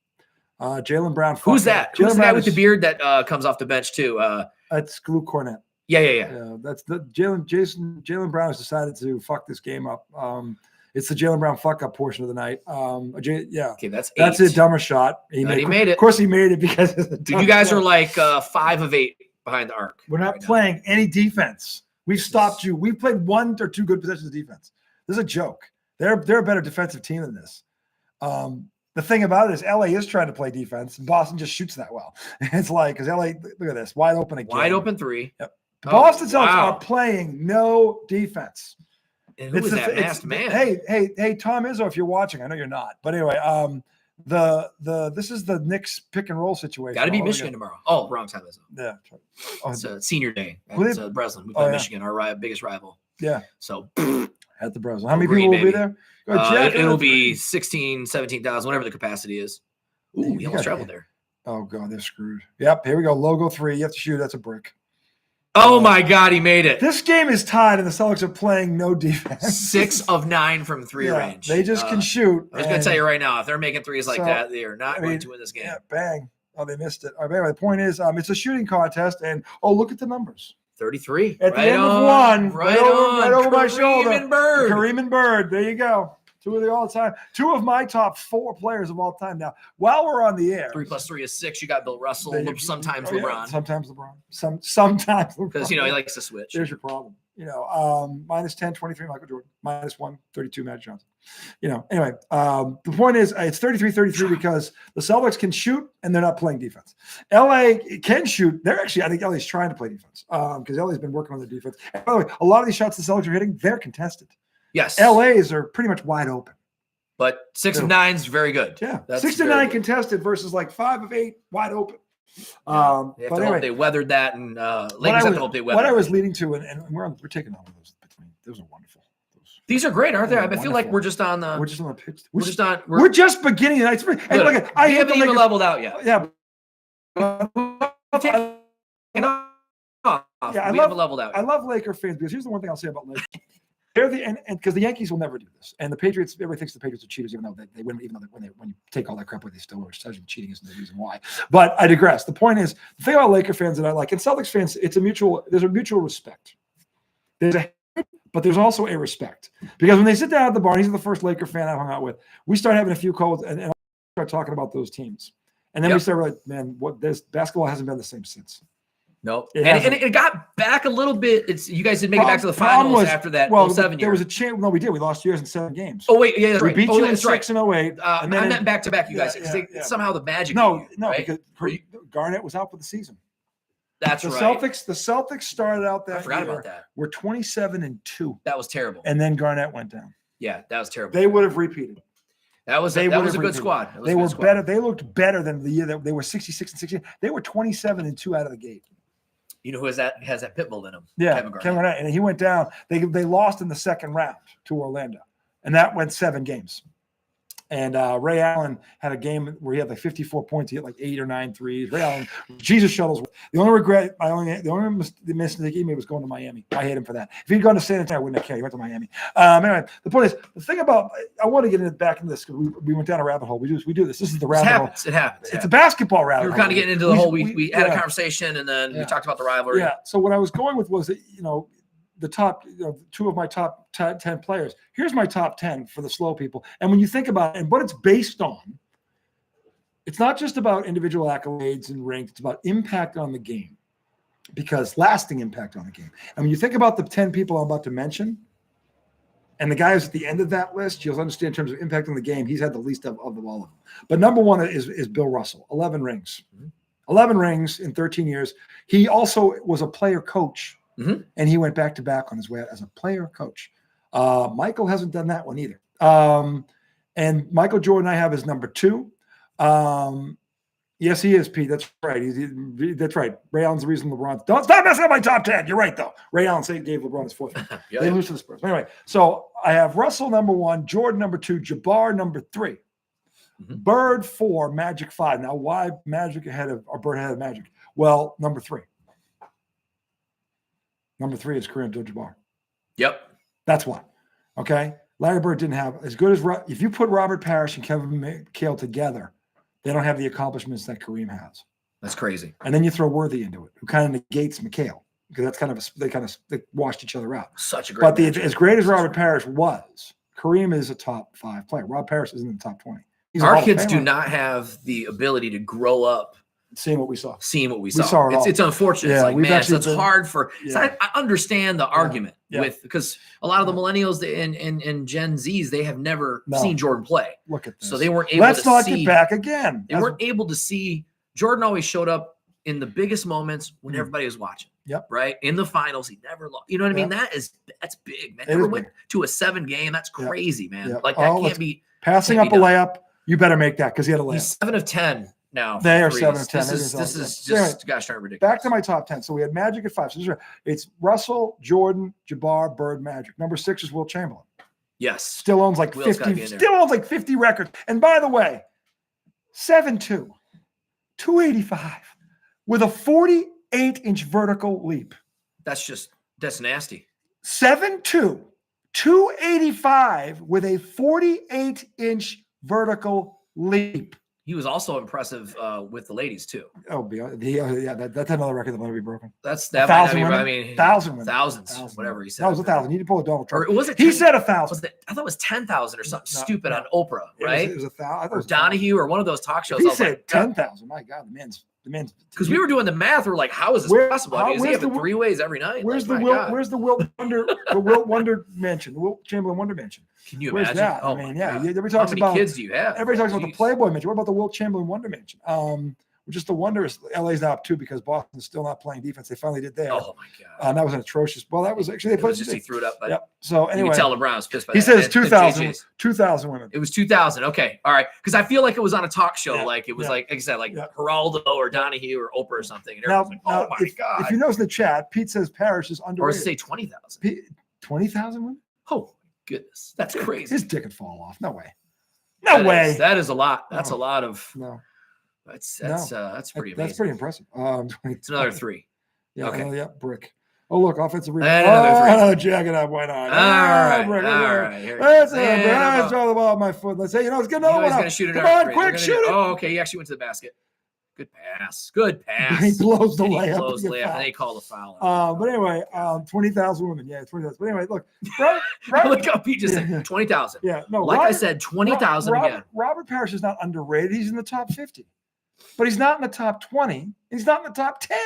Jalen Brown. Who's that? Who's the guy with the beard that comes off the bench too? That's Luke Cornett. Yeah. That's the Jalen Brown has decided to fuck this game up. It's the Jalen Brown fuck up portion of the night. Okay, that's 8. That's a dumber shot. He made it. Of course, he made it because of the Dude, you guys are like 5 of 8 behind the arc. We're not playing any defense. We've stopped you. We've played 1 or 2 good possessions of defense. This is a joke. They're a better defensive team than this. The thing about it is LA is trying to play defense, and Boston just shoots that well. It's like, because LA, look at this, wide open again. Wide open 3. Yep. Boston Celtics are playing no defense. And who was that masked man? Hey, Tom Izzo, if you're watching, I know you're not, but anyway, this is the Knicks pick and roll situation. Got to be Michigan tomorrow. Oh, wrong time, Izzo. Yeah, it's senior day at Breslin. We play Michigan, our biggest rival. Yeah. So at the Breslin, how many people will be there? It'll be 16, 17,000, whatever the capacity is. Ooh, we almost traveled there. Oh God, they're screwed. Yep, here we go. Logo 3. You have to shoot. That's a brick. Oh my God, he made it. This game is tied, and the Celtics are playing no defense. 6 of 9 from 3 range. They just can shoot. I was going to tell you right now, if they're making threes like that, they are not going to win this game. Yeah, bang. Oh, they missed it. All right, anyway, the point is, it's a shooting contest, and look at the numbers. 33. At the end of 1, right over my shoulder. Kareem and Bird. There you go. 2 of the all-time. 2 of my top 4 players of all time. Now, while we're on the air, 3 + 3 is 6. You got Bill Russell. Sometimes LeBron. Yeah, sometimes LeBron. Sometimes LeBron. Because he likes to switch. There's your problem. -10, 23 Michael Jordan. -1, 32 Magic Johnson. Anyway, the point is it's 33-33 because the Celtics can shoot and they're not playing defense. LA can shoot. I think LA's trying to play defense because LA's been working on the defense. And by the way, a lot of these shots the Celtics are hitting, they're contested. Yes. LA's are pretty much wide open. But 6 of 9 is very good. Yeah. 6 of 9 contested versus like 5 of 8 wide open. They have to hope they weathered that, and Lakers have to hope they weathered. What I was leading to, and we're taking on those between. Those are wonderful. These are great, aren't they? I feel like we're just on the. We're just on the pitch. We're just beginning. And look, I haven't even leveled out yet. Yeah. I love leveled out. I love Laker fans because here's the one thing I'll say about Lakers. They're because the Yankees will never do this, and the Patriots. Everybody thinks the Patriots are cheaters, even though they win. Even though when you take all that crap away, they still win. Which tells you cheating isn't the reason why. But I digress. The point is, the thing about Laker fans that I like, and Celtics fans, there's a mutual respect. But there's also a respect because when they sit down at the bar, he's the first Laker fan I hung out with. We start having a few calls and start talking about those teams, and then we start like, man, this basketball hasn't been the same since. Nope. And it got back a little bit. You guys did make it back to the finals after that 07 year. There was a chance. No, we did. We lost years in 7 games. Oh, wait. Yeah, that's right. We beat you in 6 and 08. And then I meant back-to-back, you guys. Somehow the Magic. No, right? because Garnett was out for the season. That's right. The Celtics started out that I forgot about that. We're 27-2. That was terrible. And then Garnett went down. Yeah, that was terrible. They would have repeated. That was a good squad. They were better. They looked better than the year that they were 66-16. They were 27-2 out of the gate. You know who has that pit bull in him? Yeah, Kevin Garnett. And he went down. They lost in the second round to Orlando, and that went 7 games. And Ray Allen had a game where he had like 54 points. He hit like 8 or 9 threes. Ray Allen, Jesus shuttles. The only mistake he made was going to Miami. I hate him for that. If he'd gone to San Antonio, I wouldn't have cared. He went to Miami. Anyway, the point is, the thing about I want to get back into this because we went down a rabbit hole. We do this. This is the rabbit hole. It happens. It's a basketball rabbit hole. We were kind of getting into the whole. We had a conversation and then we talked about the rivalry. Yeah. So what I was going with was that the top, 2 of my top 10 players. Here's my top 10 for the slow people. And when you think about it, and what it's based on, it's not just about individual accolades and ranks. It's about impact on the game, because lasting impact on the game. And when you think about the 10 people I'm about to mention, and the guy who's at the end of that list, you'll understand in terms of impact on the game, he's had the least of all of them. But number 1 is Bill Russell, 11 rings. 11 rings in 13 years. He also was a player coach. And he went back-to-back on his way out as a player coach. Michael hasn't done that one either. And Michael Jordan I have as number 2. Yes, he is, Pete. That's right. That's right. Ray Allen's the reason LeBron. Don't stop messing up my top 10. You're right, though. Ray Allen gave LeBron his 4th. They lose to the Spurs. Anyway, so I have Russell number 1, Jordan number 2, Jabbar number 3, Bird 4, Magic 5. Now, why Magic Bird ahead of Magic? Well, number 3. Number 3 is Kareem Abdul-Jabbar. Yep. That's why. Okay? Larry Bird didn't have as good as – if you put Robert Parrish and Kevin McHale together, they don't have the accomplishments that Kareem has. That's crazy. And then you throw Worthy into it, who kind of negates McHale, because that's kind of they washed each other out. Such a great as great as Robert Parrish was, Kareem is a top 5 player. Rob Parrish isn't in the top 20. Our kids do not have the ability to grow up seeing what we saw. It's unfortunate. It's like, man, so it's hard for. Yeah. So I understand the argument because a lot of the millennials and Gen Zs, they have never seen Jordan play. Look at this. So they weren't able Let's not get back again. They weren't able to see. Jordan always showed up in the biggest moments when everybody was watching. Yep. Right. In the finals, he never lost. You know what I mean? That's big, man. Never went to a 7 game. That's crazy, man. Like that can't be passing up a layup. You better make that because he had a layup. He's 7 of 10. Now they are 7 of 10. This is just gosh darn ridiculous. Back to my top 10. So we had Magic at 5. So it's Russell, Jordan, Jabbar, Bird, Magic. Number 6 is Wilt Chamberlain. Yes, still owns like 50. Still owns like 50 records. And by the way, 7'2", 285, with a 48-inch vertical leap. That's nasty. 7'2", 285 with a 48-inch vertical leap. He was also impressive with the ladies too. Oh, yeah, that's another record that might be broken. That 1,000 women. I mean, 1,000 women. Thousands, whatever he said. That was 1,000. He did pull a Donald Trump. Or was it? He said 1,000. I thought it was 10,000 or something stupid on Oprah, right? It was 1,000. Or Donahue or one of those talk shows. He said 10,000. My God, the man's The man's because we were doing the math. We're like, how is this possible? I mean, is he having 3 ways every night? Where's like, the Wilt Wonder the Wilt Wonder mansion? The Wilt Chamberlain Wonder mansion. Can you Where's imagine? that? Oh, I mean, yeah. Everybody talks how many about kids do you have? Everybody talks about the Playboy mansion. What about the Wilt Chamberlain Wonder mansion? Just the wonder is LA's now up 2 because Boston's still not playing defense. They finally did there. Oh my god! That was an atrocious. Well, that was actually he threw it up. But yep. So anyway, you can tell LeBron was pissed by he that. says 2,000 women. It was 2,000. Okay, all right. Because I feel like it was on a talk show. Like it was like I said, like Geraldo or Donahue or Oprah or something. And everyone's like, oh my god! If you notice in the chat, Pete says Parrish is underrated. Or say 20,000. 20,000 women? Oh goodness, that's crazy. His dick would fall off. No way. No way. That is a lot. That's a lot of. No. That's pretty amazing. That's pretty impressive. It's another 3. Yeah. Okay. Yeah. Brick. Oh look, offensive rebound. Another 3. Jack it up. Why not? All right. Brick, all right. Let's throw the ball at my foot. Let's say, let's get another one. He's gonna shoot it. Come on, quick, shoot it. Oh, okay. He actually went to the basket. Good pass. Good pass. He blows the layup. He blows the layup, and they call the foul. But anyway, 20,000 women. Yeah, 20,000. But anyway, look. Look how Pete just said 20,000. Yeah, no. Like I said, 20,000 again. Robert Parrish is not underrated. He's in the top 50, but he's not in the top 20. He's not in the top 10.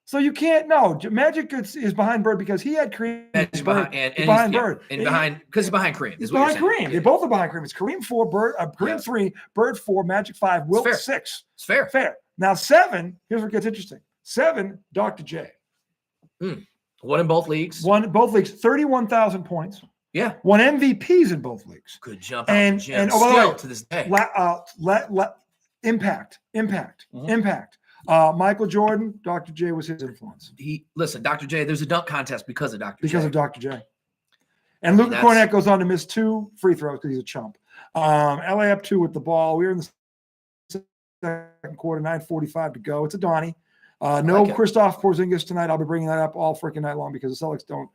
So you can't know. Magic is behind Bird because he had Kareem behind Bird. And behind because he's behind Kareem. He's behind Kareem. They both are behind Kareem. It's Kareem 4, Kareem 3, Bird 4, Magic 5, Wilt 6. It's fair. Fair. Now 7, here's where it gets interesting. 7, Dr. J. Won in both leagues. Won both leagues, 31,000 points. Yeah. Won MVPs in both leagues. Good jump. And still to this day. Impact. Michael Jordan, Dr. J was his influence. Listen, Dr. J, there's a dunk contest because of Dr. J. Because of Dr. J. And Luka Kornet goes on to miss 2 free throws because he's a chump. LA up 2 with the ball. We were in the second quarter, 9:45 to go. It's a Donnie. No Kristaps Porzingis tonight. I'll be bringing that up all freaking night long because the Celtics don't.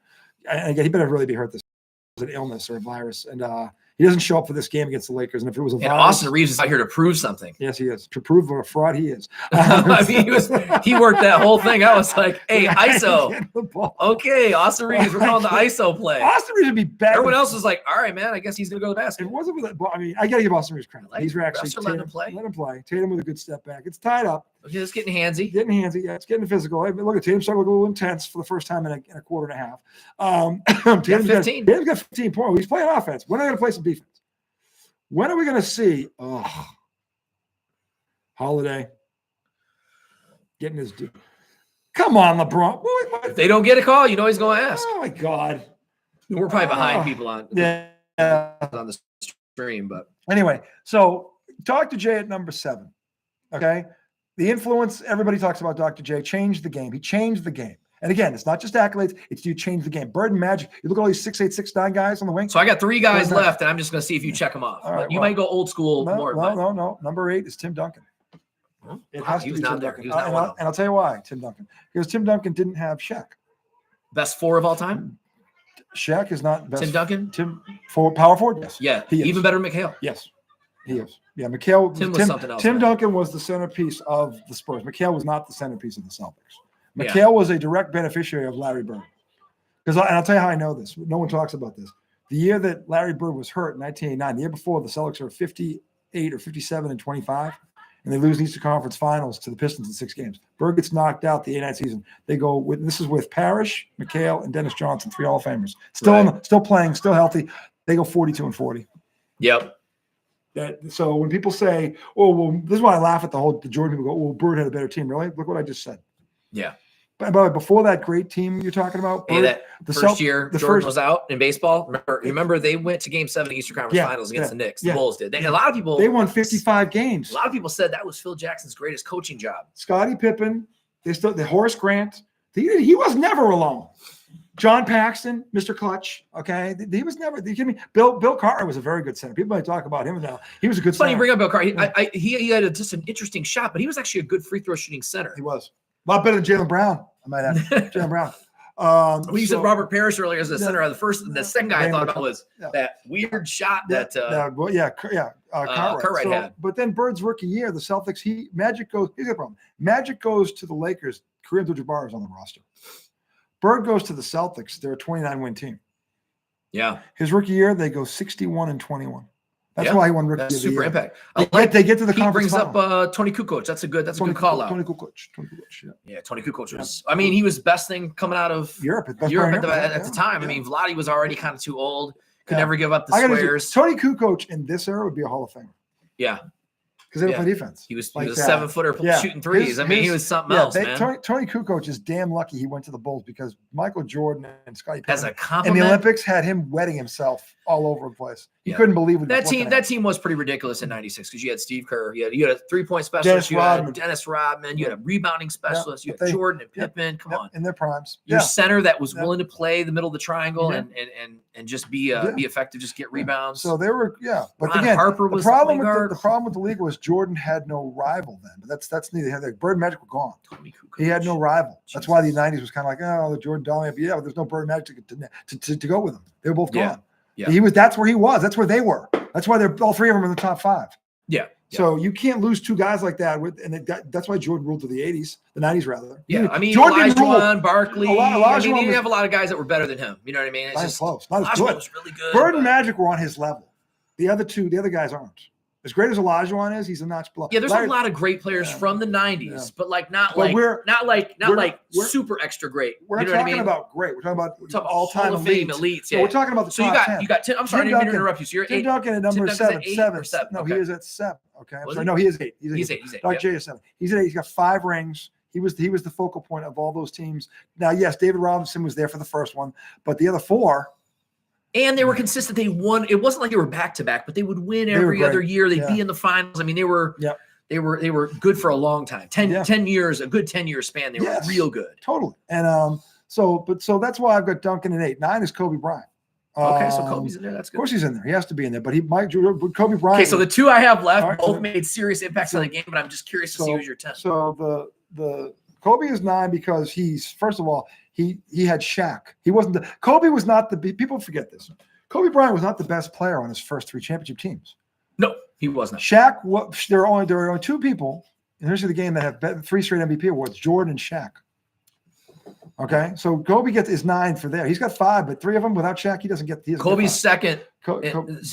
And again, he better really be hurt this. An illness or a virus, and he doesn't show up for this game against the Lakers. And if it was a virus, Austin Reeves is out here to prove something. Yes, he is. To prove what a fraud he is. I mean, he worked that whole thing. I was like, hey, ISO. Okay, Austin Reeves, we're calling the ISO play. Austin Reeves would be better. Everyone else was like, all right, man, I guess he's gonna go to the basket. It wasn't with I mean, I gotta give Austin Reeves credit. He's actually letting him play. Let him play. Tatum with a good step back. It's tied up. Okay, it's getting handsy. Yeah, it's getting physical. I mean, look at Tatum started looking a little intense for the first time in a quarter and a half. Tatum's got 15 points. He's playing offense. When are they going to play some defense? When are we going to see Holiday getting his due? Come on, LeBron. If they don't get a call, you know he's going to ask. Oh, my God. We're probably behind people on the stream. But anyway, so Dr. J at number 7. Okay. The influence, everybody talks about Dr. J, changed the game. He changed the game. And again, it's not just accolades, it's you change the game. Bird and Magic, you look at all these 6'8", 6'9" guys on the wing. So I got 3 guys left, and I'm just going to see if you check them off. Right, you might go old school more. No. Number 8 is Tim Duncan. It has to be Tim Duncan. And I'll tell you why, Tim Duncan. Because Tim Duncan didn't have Shaq. Best 4 of all time? Shaq is not best. Tim Duncan? Power forward? Yes. Yeah. Even better than McHale? Yes. He is. Yeah, McHale. Tim was something else. Tim Duncan was the centerpiece of the Spurs. McHale was not the centerpiece of the Celtics. McHale was a direct beneficiary of Larry Bird. And I'll tell you how I know this. No one talks about this. The year that Larry Bird was hurt in 1989, the year before, the Celtics are 58 or 57-25, and they lose the Eastern Conference Finals to the Pistons in 6 games. Bird gets knocked out the 89 season. They go with this is with Parrish, McHale, and Dennis Johnson, 3 Hall of Famers. Still playing, still healthy. They go 42-40. Yep. So when people say, "Oh, well," this is why I laugh at the Jordan people go, "Well, Bird had a better team." Really? Look what I just said. Yeah. By the way, before that great team you're talking about, Bird, the first year Jordan was out in baseball. Remember they went to Game 7 Eastern Conference Finals against the Knicks. The Bulls did. A lot of people. They won 55 games. A lot of people said that was Phil Jackson's greatest coaching job. Scottie Pippen, the Horace Grant. He was never alone. John Paxton, Mr. Clutch. Okay, he was never. You kidding me? Bill Carter was a very good center. People might talk about him now. He was a good. Funny center. You bring up Bill Carter. He had just an interesting shot, but he was actually a good free throw shooting center. He was a lot better than Jaylen Brown. I might add Jaylen Brown. You said Robert Parrish earlier as the center. The second guy I thought about was that weird shot that Cartwright had. But then Bird's rookie year, the Celtics. Magic goes. Here's the problem. Magic goes to the Lakers. Kareem Abdul-Jabbar is on the roster. Bird goes to the Celtics. They're a 29-win team. Yeah. His rookie year, they go 61-21. That's why he won Rookie of the Year. Super impact. They get to the he conference brings up Tony Kukoc. That's a good call out. Tony Kukoc. Yeah, Tony Kukoc was. I mean, he was best thing coming out of Europe at the time. I mean, Vlade was already kind of too old. Could never give up the squares. Tony Kukoc in this era would be a Hall of Famer. Yeah. Because they don't play defense. He was a 7-footer shooting threes. He was something else, man. Tony Kukoc is damn lucky he went to the Bulls because Michael Jordan and Scottie Pippen as a compliment in the Olympics had him wetting himself all over the place. He couldn't believe that team. That team was pretty ridiculous in '96 because you had Steve Kerr, you had a 3-point specialist, Dennis Rodman, you had a rebounding specialist, you had Jordan and Pippen. Come on, in their primes. Your center that was willing to play the middle of the triangle and just be effective, just get rebounds. So they were but Ron again, Harper was the problem with the league was Jordan had no rival then. But that's neither here. Bird and Magic were gone. He had no rival. That's why the '90s was kind of like, oh, the Jordan dominant. But but there's no Bird and Magic to go with him. They were both gone. Yeah. That's where he was. That's where they were. That's why they're all three of them in the top 5. Yeah. So you can't lose 2 guys like that. That's why Jordan ruled to the '90s rather. Yeah, I mean, Olajuwon, Barkley. You have a lot of guys that were better than him. You know what I mean? It's not close. Not as good. Was really good. Bird and Magic were on his level. The other guys aren't. As great as Olajuwon is, he's a notch below. Yeah, there's a lot of great players from the '90s, but not super extra great. We're not talking about great. We're talking about all-time elites. Yeah. We're talking about the top 10. You got Tim. I'm sorry, I didn't mean to interrupt you. So you're Tim Duncan at number 7. No, he is at 7. Okay, I'm sorry. No, he is 8. He's 8. Dr. J is 7. He's at 8. He's got 5 rings. He was the focal point of all those teams. Now, yes, David Robinson was there for the first one, but the other 4. And they were consistent. They won. It wasn't like they were back to back, but they would win every other year. They'd be in the finals. I mean, they were good for a long time. 10 years, a good 10-year span. They were real good. Totally. And so that's why I've got Duncan at 8. 9 is Kobe Bryant. Okay, so Kobe's in there. That's good. Of course he's in there. He has to be in there. But Kobe Bryant. Okay, so the 2 I have left both made serious impacts on the game, but I'm just curious to see who's your 10. So the Kobe is 9 because he's, first of all, he had Shaq. He wasn't Kobe was not people forget this. Kobe Bryant was not the best player on his first 3 championship teams. No, he wasn't. Shaq, there are only 2 people in the history of the game that have 3 straight MVP awards, Jordan and Shaq. Okay, so Kobe is 9 for there. He's got 5, but 3 of them without Shaq, he doesn't get. Kobe's second,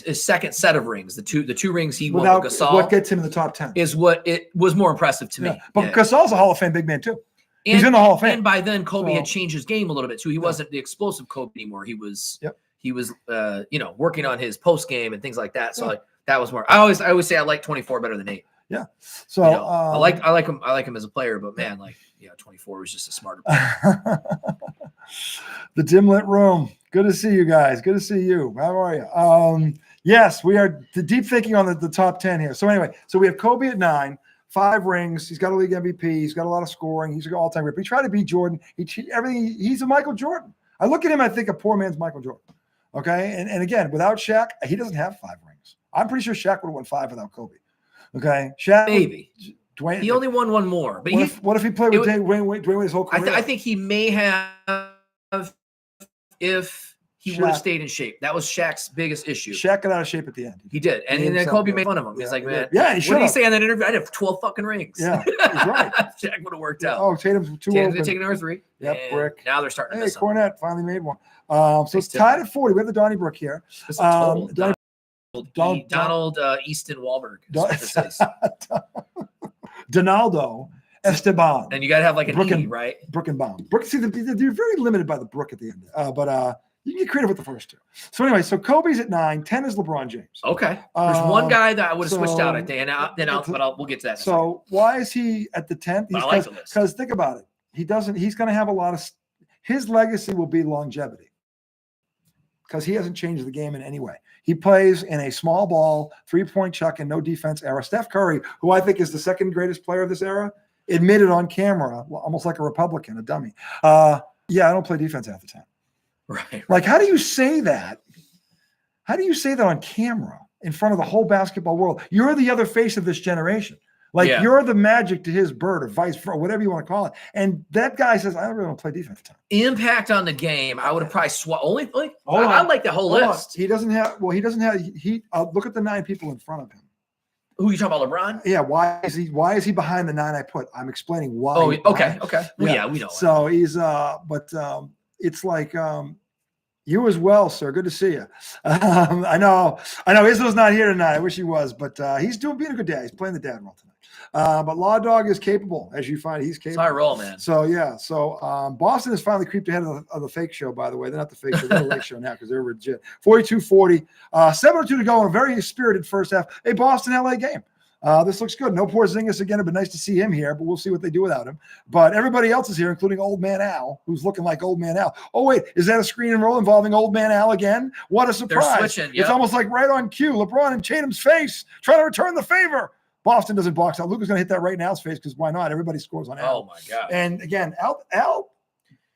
his second set of rings, the two rings he won with Gasol. What gets him in the top 10 is what it was more impressive to me. But Gasol's a Hall of Fame big man too. He's in the Hall of Fame. And by then, Kobe had changed his game a little bit too. He wasn't the explosive Kobe anymore. He was working on his post game and things like that. So that was more. I always say I like 24 better than 8. Yeah. So I like him as a player, but man, 24 was just a smarter player. The dim lit room. Good to see you guys. Good to see you. How are you? Yes, we are deep thinking on the top 10 here. So anyway, we have Kobe at 9. 5 rings. He's got a league MVP. He's got a lot of scoring. He's an all-time great. He tried to beat Jordan. Everything. He's a Michael Jordan. I look at him. I think a poor man's Michael Jordan. Okay, and again, without Shaq, he doesn't have 5 rings. I'm pretty sure Shaq would have won 5 without Kobe. Okay, Shaq maybe. Dwayne. He only won 1 more. But what if he played with Dwayne Wade his whole career? I think he may have if he would have stayed in shape. That was Shaq's biggest issue. Shaq got out of shape at the end. He did. And then Kobe made fun of him. He's like, man, what did he say in that interview? I have 12 fucking rings. Yeah, he's right. Shaq would have worked out. Oh, Tatum's going to take another 3. Yep, brick. Now they're starting to miss Cornette finally made one. So it's tied at 40. We have the Donnybrook here. Donald Easton Wahlberg. Donaldo Esteban. And you got to have like an E, right? Brook and Baum. See, they're very limited by the Brook at the end. But you can get creative with the first 2. So anyway, so Kobe's at 9. 10 is LeBron James. Okay. There's one guy that I would have switched out at we'll get to that. So why is he at the 10th? Because think about it. He's going to have a lot of his legacy will be longevity. Because he hasn't changed the game in any way. He plays in a small ball, 3-point chuck and no defense era. Steph Curry, who I think is the second greatest player of this era, admitted on camera, almost like a Republican, a dummy. I don't play defense half the time. Right. Like, how do you say that? How do you say that on camera in front of the whole basketball world? You're the other face of this generation. Like, you're the Magic to his Bird or vice versa, whatever you want to call it. And that guy says, I don't really want to play defense time. Impact on the game, I would have probably I like the whole list. He doesn't have, look at the 9 people in front of him. Who are you talking about, LeBron? Yeah, why is he behind the 9 I put? I'm explaining why. Oh, okay. Well, we know. So he's it's like You as well, sir. Good to see you. I know Izzo's not here tonight. I wish he was, but he's being a good dad. He's playing the dad role tonight. But Law Dog is capable, as you find. He's capable. That's how I roll, man. So, yeah. So, Boston has finally creeped ahead of the fake show, by the way. They're not the fake show. They're the late show now because they're legit. 42-40. 7:02 to go in a very spirited first half. A Boston-LA game. This looks good. No Porzingis again. It'd be nice to see him here, but we'll see what they do without him. But everybody else is here, including Old Man Al, who's looking like Old Man Al. Oh, wait. Is that a screen and roll involving Old Man Al again? What a surprise. They're switching, yep. It's almost like right on cue. LeBron in Tatum's face, trying to return the favor. Boston doesn't box out. Luka's going to hit that right in Al's face because why not? Everybody scores on Al. Oh, my God. And again, Al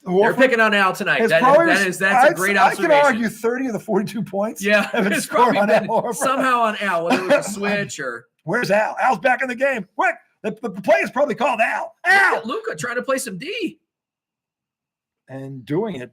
they're picking on Al tonight. That's a great observation. I can argue 30 of the 42 points. Yeah, it's probably been somehow on Al, whether it was a switch or. Where's Al? Al's back in the game. Quick. The play is probably called Al. Al! Luka trying to play some D. And doing it.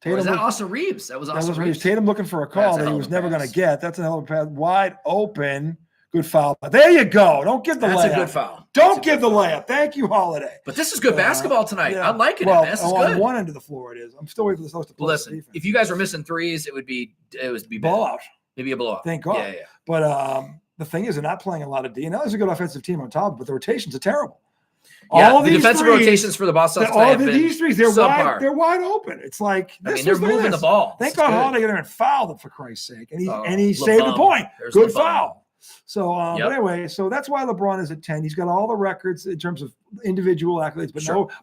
Tatum was that Austin Reeves? That was Austin Reeves. Tatum looking for a call that he was never going to get. That's a hell of a pass. Wide open. Good foul. There you go. Don't give the layup. That's a good foul. Don't give the layup. Thank you, Holiday. But this is good basketball tonight. Yeah. I'm liking it. This is good. On one end of the floor it is. I'm still waiting for the Celtics to play. Listen, if you guys were missing threes, it would be blowout. Maybe a blowout. Thank God. Yeah. But the thing is, they're not playing a lot of D. Now there's a good offensive team on top, but the rotations are terrible. Yeah, all the defensive rotations for the Boston Celtics have been these threes, they're wide open. It's like they're moving the ball. Thank God Holiday got there and fouled him for Christ's sake, and he saved the point. Good foul. So, but anyway, so that's why LeBron is at 10. He's got all the records in terms of individual accolades,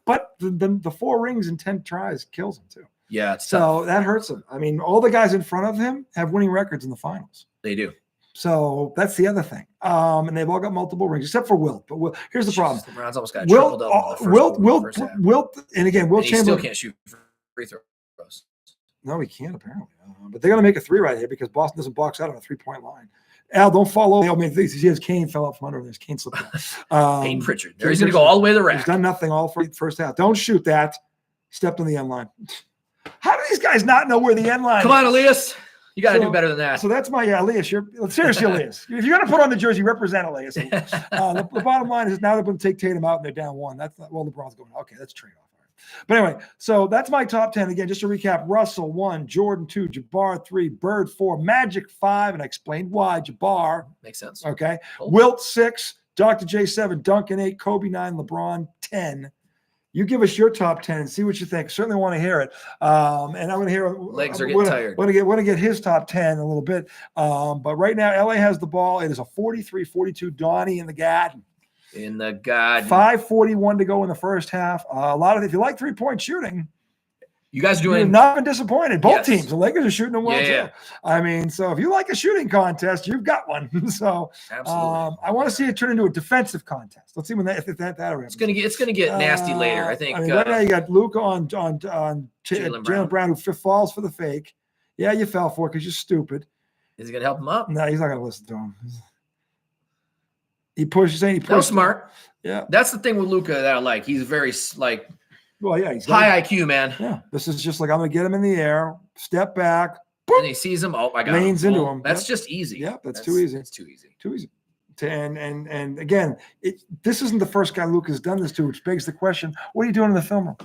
but the 4 rings and 10 tries kills him too. Yeah, it's so tough. That hurts him. I mean, all the guys in front of him have winning records in the finals. They do. So that's the other thing. And they've all got multiple rings, except for Wilt. But here's the problem. LeBron's almost got a triple-double. Wilt, and again, Wilt Chamberlain still can't shoot free throws. No, he can't apparently. But they're going to make a 3 right here because Boston doesn't box out on a 3-point line. Al, don't follow. I mean, he has Kane fell out from under him. Kane slipped out. Payne Pritchard. He's going to go all the way to the rack. He's done nothing all first half. Don't shoot that. Stepped on the end line. How do these guys not know where the end line is? Come on, Elias. You got to do better than that. So that's my Elias. Seriously, Elias. If you're going to put on the jersey, represent Elias. The bottom line is now they're going to take Tatum out and they're down 1. That's not, LeBron's going, okay, that's trade off. But anyway, so that's my top 10. Again, just to recap, Russell 1, Jordan 2, Jabbar 3, Bird 4, Magic 5, and I explained why. Jabbar. Makes sense. Okay. Cool. Wilt 6, Dr. J 7, Duncan 8, Kobe 9, LeBron 10. You give us your top 10 and see what you think. Certainly want to hear it. And I'm going to hear. Legs are getting tired. Want to get his top 10 a little bit. But right now, LA has the ball. It is a 43-42 Donnie in the Garden. 5:41 to go in the first half. If you like 3-point shooting, you guys doing? You've not been disappointed. Both teams, the Lakers are shooting them well too. Yeah. I mean, so if you like a shooting contest, you've got one. So I want to see it turn into a defensive contest. Let's see when that happens. It's gonna get nasty later. I think. Right now you got Luka on Jaylen Brown who falls for the fake. Yeah, you fell for it because you're stupid. Is he gonna help him up? No, he's not gonna listen to him. He pushes. That was smart. Yeah, that's the thing with Luka that I like. He's very well, yeah, he's high IQ, man. Yeah, this is just like I'm gonna get him in the air, step back, boop, and he sees him. Oh my God, leans into him. That's just easy. Yeah, that's too easy. It's too easy. Too easy. And again, this isn't the first guy Luka's done this to, which begs the question: what are you doing in the film room?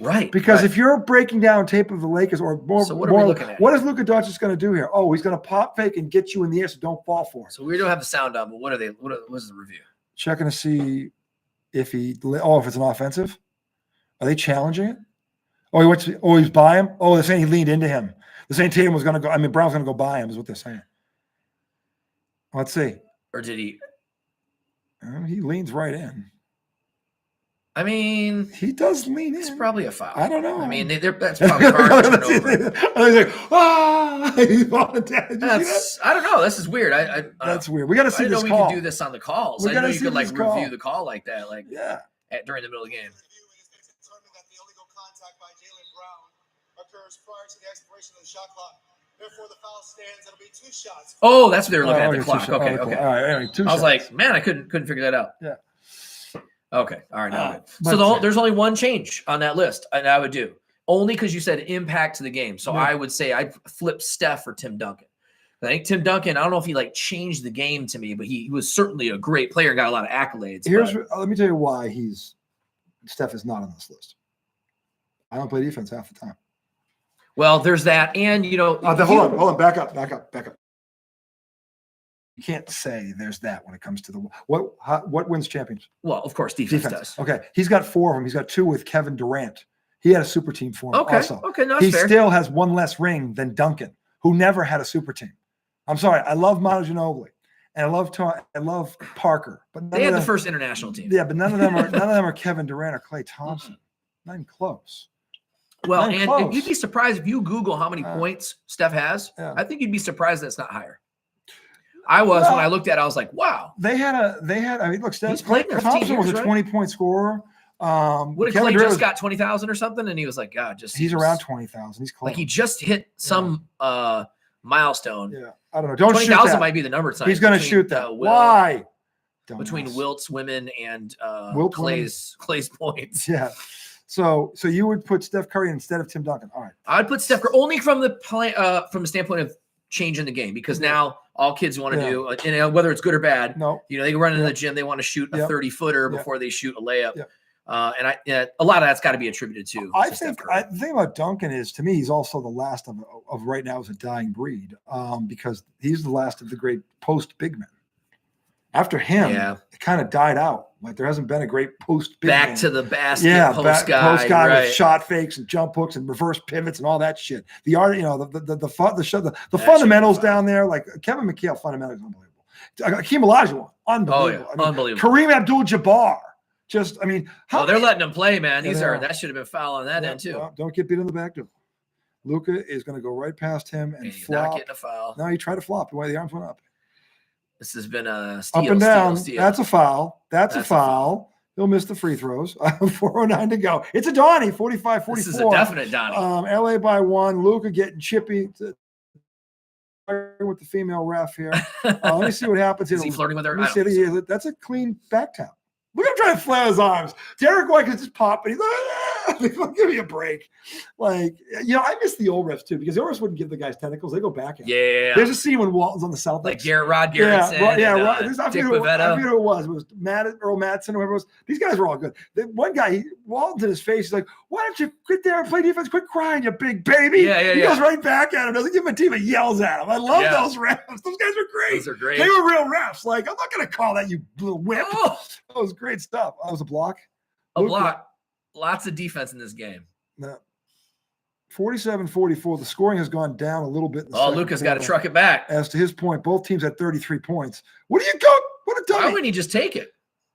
Right. Because if you're breaking down tape of the Lakers or more, so what are we looking at? What is Luka Doncic going to do here? Oh, he's going to pop fake and get you in the air, so don't fall for it. So we don't have the sound on, but what is the review? Checking to see if it's an offensive. Are they challenging it? He's by him. Oh, they're saying he leaned into him. They're saying Tatum was going to go. I mean, Brown's going to go by him is what they're saying. Let's see. Or did he? He leans right in. I mean, he does lean in. It's probably a foul. I don't know. I mean, that's probably hard to turn over. He's falling down. I don't know. This is weird. That's weird. We got to see this call. I didn't know we could do this on the calls. I didn't know you could review the call like that. During the middle of the game. Prior to the expiration of the shot clock. Therefore, the foul stands. It'll be 2 shots. Oh, that's what they were looking at the clock. Okay. All right. Anyway, 2 shots. I was like, man, I couldn't figure that out. Yeah. Okay. All right. Now so there's only one change on that list, and I would do only because you said impact to the game. So I would say I'd flip Steph for Tim Duncan. I think Tim Duncan. I don't know if he changed the game to me, but he was certainly a great player. Got a lot of accolades. Let me tell you why Steph is not on this list. I don't play defense half the time. Well, there's that, and hold on, back up. You can't say there's that when it comes to the what wins champions. Well, of course, defense does. Okay, he's got 4 of them. He's got 2 with Kevin Durant. He had a super team for him. Also. Okay, no, he fair. Still has 1 less ring than Duncan, who never had a super team. I'm sorry, I love Manu Ginobili and I love Parker, but they had the first international team. Yeah, but none of them are Kevin Durant or Klay Thompson. Not even close. Well, and you'd be surprised if you Google how many points Steph has. Yeah. I think you'd be surprised that it's not higher. I was when I looked at it, I was like, wow. They had. I mean, look, Steph Thompson was a 20-point scorer. What if Klay just got 20,000 or something? And he was like, God, he's around 20,000. He's close. Like he just hit some milestone. Yeah, I don't know. Don't 20,000 might be the number. He's going to shoot that. Why? Between Wilt's women and Clay's points. Yeah. So you would put Steph Curry instead of Tim Duncan. All right. I'd put Steph Curry only from the standpoint of changing the game, because now all kids want to do, whether it's good or bad. No. They can run into the gym. They want to shoot a 30-footer before they shoot a layup. And a lot of that's got to be attributed to. I think the thing about Duncan is, to me, he's also the last of right now is a dying breed, because he's the last of the great post big men. After him, it kind of died out. Like there hasn't been a great post big man. To the basket post guy right. With shot fakes and jump hooks and reverse pivots and all that shit. The art, the fundamentals down there, like Kevin McHale, fundamentals unbelievable. Hakeem Olajuwon, unbelievable. Oh, yeah. Unbelievable. Kareem Abdul-Jabbar. They're letting him play, man. That should have been foul on that end too. Well, don't get beat in the back door. Luka is going to go right past him and flop. Not getting a foul. No, he tried to flop the way the arms went up. This has been a steal, up and down. Steal. That's a foul. That's a foul. He'll miss the free throws. 4:09 to go. It's a Donnie. 45-44. This is a definite Donnie. LA by 1. Luka getting chippy with the female ref here. Let me see what happens here. Is he flirting with her? That's a clean back tap. Look at him trying to flare his arms. Derek White is just popping. He's like, give me a break. I miss the old refs too, because the old refs wouldn't give the guys tentacles. They go back at him. There's a scene when Walton's on the Celtics. Like Rod Garrettson. I forget who it was. It was Earl Madsen, whoever it was. These guys were all good. One guy, Walton's in his face. He's like, why don't you quit there and play defense? Quit crying, you big baby. He goes right back at him. Doesn't give him a team and yells at him. I love those refs. Those guys were great. Those are great. They were real refs. Like, I'm not going to call that, you little whip. Oh. That was great stuff. That was a block. Block. Lots of defense in this game. No. 47-44. The scoring has gone down a little bit. Luka's got to truck it back. As to his point, both teams had 33 points. What do you go? What a dummy. Why wouldn't he just take it?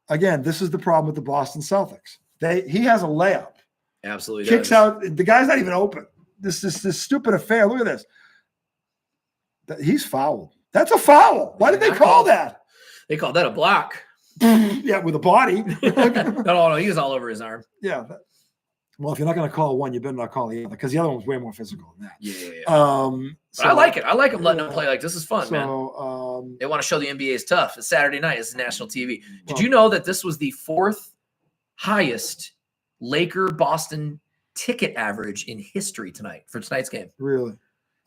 Again, this is the problem with the Boston Celtics. He has a layup. Absolutely. Kicks out. The guy's not even open. This stupid affair. Look at this. He's fouled. That's a foul. Why did they call that? They called that a block. Yeah, with a body. No, he was all over his arm. Yeah. Well, if you're not going to call one, you better not call the other, because the other one was way more physical than that. Yeah. But I like it. I like them letting them play like this. Is fun, man. They want to show the NBA is tough. It's Saturday night. It's national TV. Did you know that this was the 4th highest Laker-Boston ticket average in history for tonight's game? Really?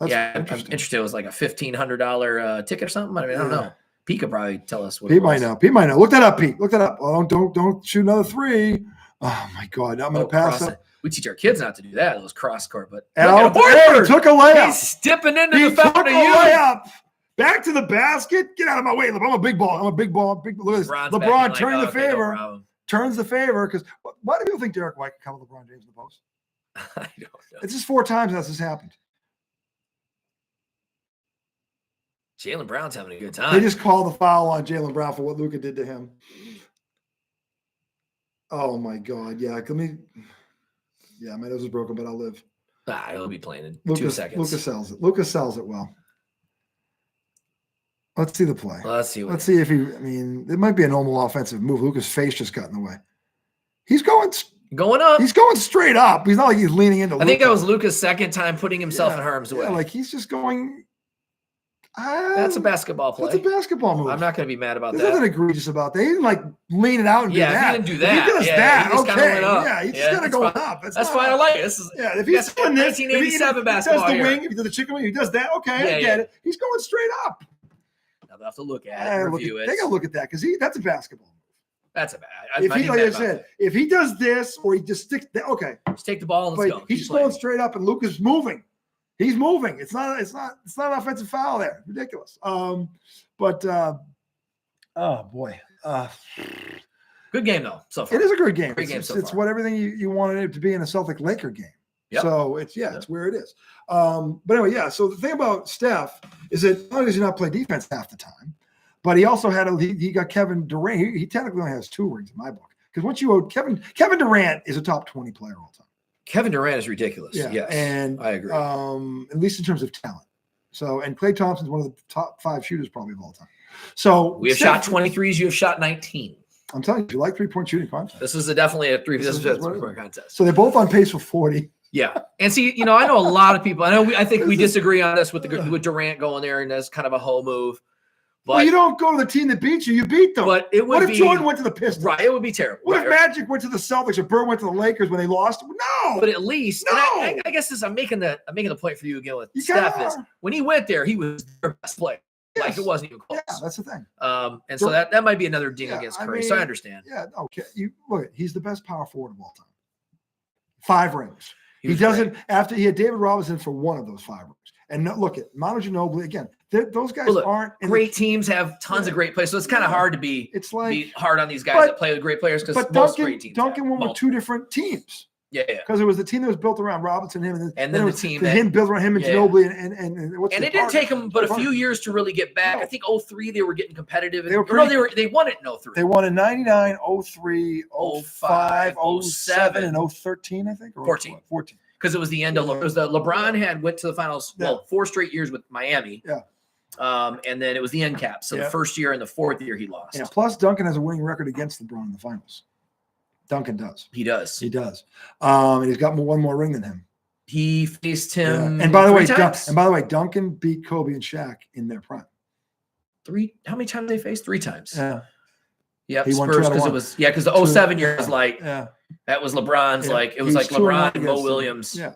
That's interesting. It was like a $1,500 ticket or something. I mean, I don't know. Pete could probably tell us what Pete might know. Pete might know. Look that up, Pete. Look that up. Oh, don't shoot another 3. Oh my God! I'm going to pass up. We teach our kids not to do that. Those cross court, but he took a layup. He's dipping into the fountain of youth. Layup. Back to the basket. Get out of my way. I'm a big ball. Look at this. LeBron turning the favor. No turns the favor, because why do people think Derek White can cover LeBron James in the post? I don't know. It's just 4 times this has happened. Jaylen Brown's having a good time. They just called the foul on Jaylen Brown for what Luka did to him. Oh my God! Yeah, my nose is broken, but I'll live. He'll be playing in 2 seconds. Luka sells it. Luka sells it well. Let's see the play. Let's see if he. I mean, it might be a normal offensive move. Luka's face just got in the way. He's going up. He's going straight up. He's not like he's leaning into. I think that was Luka's second time putting himself in harm's way. Like he's just going. That's a basketball play. That's a basketball move. I'm not going to be mad about that. There's nothing egregious about that. He didn't like lean it out and do that. He didn't do that. If he does that, he okay. He's just kind of going up. That's fine. I like it. This is if he's doing this, 1987 basketball. He does the wing. If he does the chicken wing, he does that. Okay, I get it. He's going straight up. Now they'll have to look at it, review it. They got to look at that, because that's a basketball move. That's a bad. If he does this or he just sticks, okay. Just take the ball and let's go. He's just going straight up, and Luka's moving. He's moving. It's not an offensive foul there. Ridiculous. Oh boy. Good game though. So far. It is a good game. Great game so it's far. what everything you wanted it to be in a Celtic Laker game. Yep. So it's where it is. But anyway, yeah. So the thing about Steph is that not only does he not play defense half the time, but he also he got Kevin Durant. He technically only has 2 rings in my book. Because once you owe Kevin Durant is a top 20 player all time. Kevin Durant is ridiculous. Yeah, yes, and I agree. At least in terms of talent. So, and Klay Thompson's one of the top 5 shooters probably of all time. So we have shot 23s. You have shot 19. I'm telling you, if you like 3-point shooting contest. This is definitely a 3-point contest. So they're both on pace for 40. Yeah, and see, I know a lot of people. I think we disagree on this with Durant going there, and that's kind of a whole move. But you don't go to the team that beat you; you beat them. But it would what if Jordan went to the Pistons? Right, it would be terrible. What if Magic went to the Celtics or Bird went to the Lakers when they lost? No. But at least, I guess I'm making the point for you again with Steph is when he went there, he was their best player. Yes. Like it wasn't even close. Yeah, that's the thing. And so that might be another ding against Curry. So I understand. Yeah, okay. You look, he's the best power forward of all time. 5 rings. He doesn't great. After he had David Robinson for 1 of those 5 rings. And look at Manu Ginobili again. Those guys aren't great teams have tons of great players, so it's kind of hard to be hard on these guys that play with great players because most great teams. Duncan went with 2 different teams. Yeah, because it was the team that was built around Robinson, him, and then the team that him built around him and Ginobili, and it didn't take him but a few years to really get back. No. I think 03 they were getting competitive. They won it in 03. They won in 99, 03, 05, 07, and 013, I think, or 14. Because it was the end of LeBron went to the finals 4 straight years with Miami. Yeah. And then it was the end cap. So the first year and the 4th year he lost. Yeah. Plus Duncan has a winning record against LeBron in the finals. Duncan does. He does. And he's got 1 more ring than him. He faced him. Yeah. And by the way, Duncan beat Kobe and Shaq in their prime. 3. How many times they faced? 3 times. Yeah. Yep. Spurs because it was because the 07 year was like that was LeBron's it was like LeBron and Mo Williams. Yeah.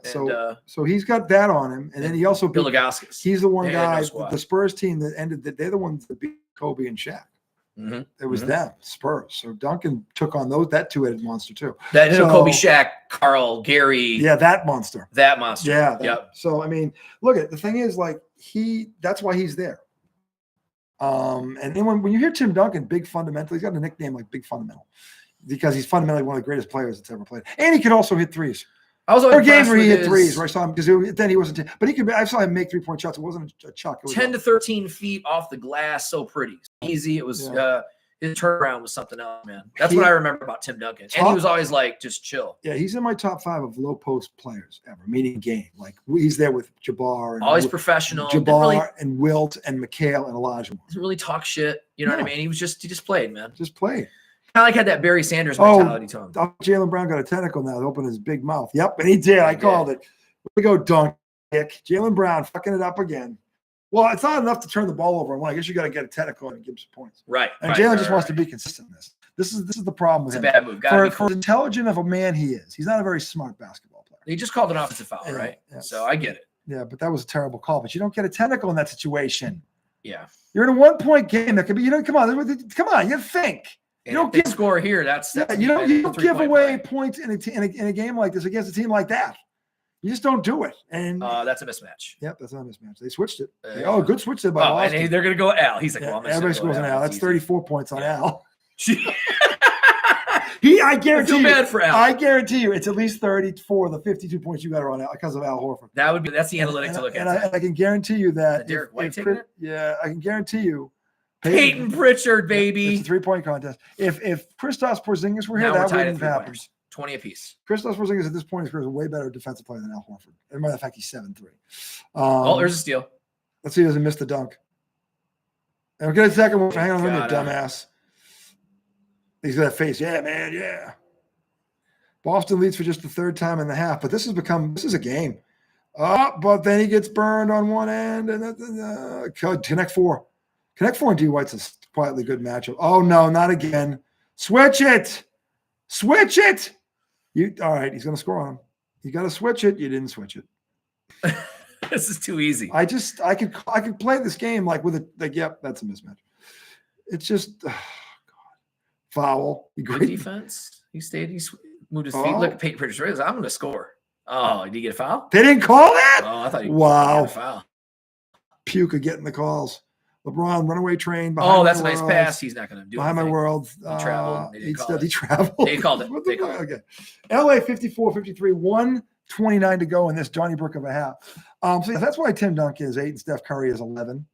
So he's got that on him, and then he also Bill Lagauskas. He's the one guy. The Spurs team that ended. They're the ones that beat Kobe and Shaq. Mm-hmm. It was them, Spurs. So Duncan took on that 2-headed monster too. Kobe, Shaq, Carl, Gary. Yeah, that monster. Yeah. Yep. So I mean, look at the thing is that's why he's there. And then when you hear Tim Duncan, big fundamental, he's got a nickname like Big Fundamental because he's fundamentally one of the greatest players that's ever played, and he can also hit threes. I was there games where he hit threes where I saw him because then he wasn't. But he could. I saw him make 3-point shots. It wasn't a chuck. It was 10 to 13 feet off the glass, so pretty, easy. It was his turnaround was something else, man. That's what I remember about Tim Duncan, and he was always just chill. Yeah, he's in my top 5 of low post players ever, meaning game. Like he's there with Jabbar and always professional. Jabbar and Wilt and McHale and Elijah. Doesn't really talk shit. You know what I mean? He just played, man. Just played. Kind of like had that Barry Sanders mentality to him. Jaylen Brown got a tentacle now to open his big mouth. Yep, and he did. I called it. Here we go, dunk. Jaylen Brown fucking it up again. Well, it's not enough to turn the ball over. I guess you got to get a tentacle and give him some points. Right. And Jaylen just wants to be consistent in this. This is the problem with him. It's a bad move. For as intelligent of a man he is, he's not a very smart basketball player. He just called an offensive foul, right? Yeah. So I get it. Yeah, but that was a terrible call. But you don't get a tentacle in that situation. Yeah. You're in a 1-point game. That could be. Come on. You think. You don't score here. You don't give away points in a game like this against a team like that. You just don't do it. And that's a mismatch. Yep, that's not a mismatch. They switched it. Good switch there by Austin. And they're going to go Al. He's like, everybody scores an Al. That's 34 points on Al. I guarantee you. Bad for Al. I guarantee you, it's at least 34 of the 52 points you got are on Al because of Al Horford. That's the analytic to look at. And I can guarantee you that. Derek White taking it? Yeah, I can guarantee you. Peyton Pritchard, baby. It's a 3-point contest. If Kristaps Porzingis were here, that wouldn't have happened. 20 apiece. Kristaps Porzingis at this point is a way better defensive player than Al Horford. As a matter of fact, he's 7'3". There's a steal. Let's see if he doesn't miss the dunk. And we'll get a second one. Hang on a minute, dumbass. He's got that face. Yeah, man, yeah. Boston leads for just the 3rd time in the half, but this is a game. But then he gets burned on one end, and connect 4. Connect 4 and D White's a quietly good matchup. Oh no, not again. Switch it. All right, he's gonna score on him. You gotta switch it. You didn't switch it. This is too easy. I could play this game yep, that's a mismatch. It's just God. Foul. Good defense. He moved his feet. Look at Peyton Pritchard. I'm gonna score. Oh, did he get a foul? They didn't call that? Oh, I thought he wow. got a foul. Puka getting the calls. LeBron, runaway train. Behind that's a nice pass. He's not going to do behind anything. my world. He traveled. He traveled. They called it. They called it. Okay. LA 54-53, 1:29 to go in this Johnny Brook of a half. So that's why Tim Duncan is 8 and Steph Curry is 11.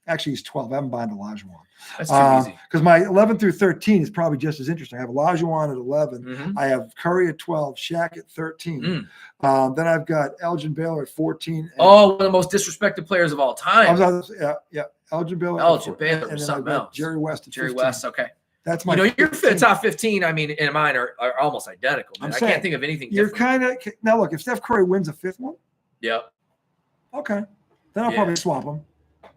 Actually, he's 12. I haven't behind Olajuwon. That's too easy. Because my 11 through 13 is probably just as interesting. I have Olajuwon at 11. Mm-hmm. I have Curry at 12, Shaq at 13. Then I've got Elgin Baylor at 14. One of the most disrespected players of all time. Yeah. Elgin Baylor. Elgin Baylor or something else. Jerry West at 15. Jerry West, okay. That's my your top 15, I mean, and mine are almost identical. I can't think of anything you're different. Now look, if Steph Curry wins a fifth one, yep. Okay. Then I'll probably swap them.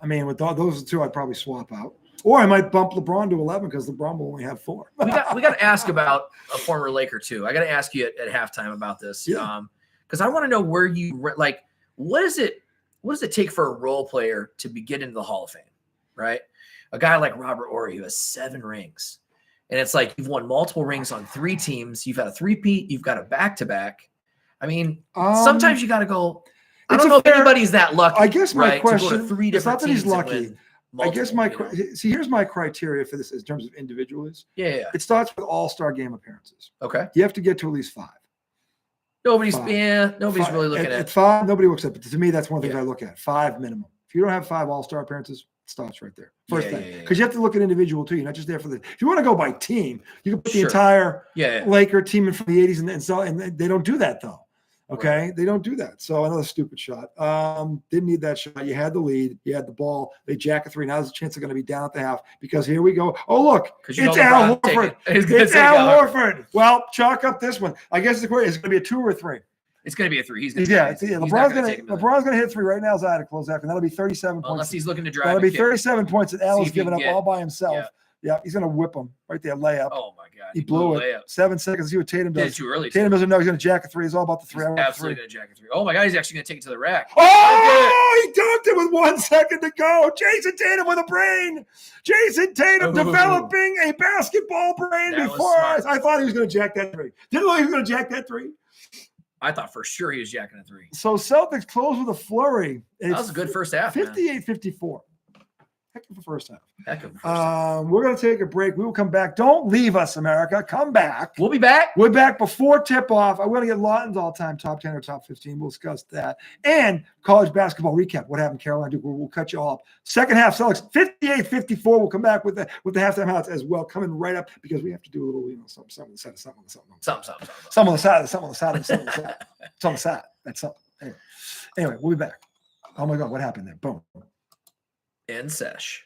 I mean, with those two, I'd probably swap out. Or I might bump LeBron to 11 because LeBron will only have 4. we got to ask about a former Laker too. I got to ask you at halftime about this. Yeah. Because I want to know where you what does it take for a role player to get into the Hall of Fame, right? A guy like Robert Horry who has 7 rings. And it's like you've won multiple rings on 3 teams. You've had a three-peat. You've got a back-to-back. I mean, sometimes you got to go. I don't know if anybody's that lucky. I guess my question, to go to 3 different it's not that he's teams lucky. I guess here's my criteria for this in terms of individuals. Yeah. It starts with all-star game appearances. Okay. You have to get to at least 5. Nobody's really looking at 5. Nobody looks at it. But to me, that's one of the things I look at. 5 minimum. If you don't have 5 all-star appearances, it stops right there. First thing. Because you have to look at individual too. You're not just there for the. If you want to go by team, you can put the entire Laker team in from the 80s and they don't do that though. Okay, they don't do that. So another stupid shot. Didn't need that shot. You had the lead. You had the ball. They jack a 3. Now there's a chance they're going to be down at the half because here we go. Oh look, it's Al Horford. It's Al Horford. Well, chalk up this one. I guess it's going to be a 2 or 3. It's going to be a 3. LeBron's going to hit 3 right now. Zai to close after. That'll be 37 points. Unless he's looking to drive. That'll be 37 points that Al has given up all by himself. Yeah, he's going to whip him right there. Layup. Oh my God, he blew it. 7 seconds. See what Tatum does. Did it too early. Tatum doesn't know he's going to jack a 3. It's all about the 3. Absolutely going to jack a 3. Oh my God, he's actually going to take it to the rack. Oh, he dunked it with 1 second to go. Jason Tatum with a brain. Jason Tatum developing a basketball brain before us. I thought he was going to jack that 3. Didn't know he was going to jack that 3. I thought for sure he was jacking a 3. So Celtics close with a flurry. That was a good first half. 58-54. Heck of a first half. We're going to take a break. We will come back. Don't leave us, America. Come back. We'll be back. We're back before tip-off. I'm going to get Lawton's all-time top 10 or top 15. We'll discuss that. And college basketball recap. What happened, Carolina Duke? We'll cut you all up. Second half, Celtics 58-54. We'll come back with the halftime highlights as well, coming right up because we have to do a little, something on the side, something on the side. That's something. Anyway, we'll be back. Oh my God, what happened there? Boom. In sesh.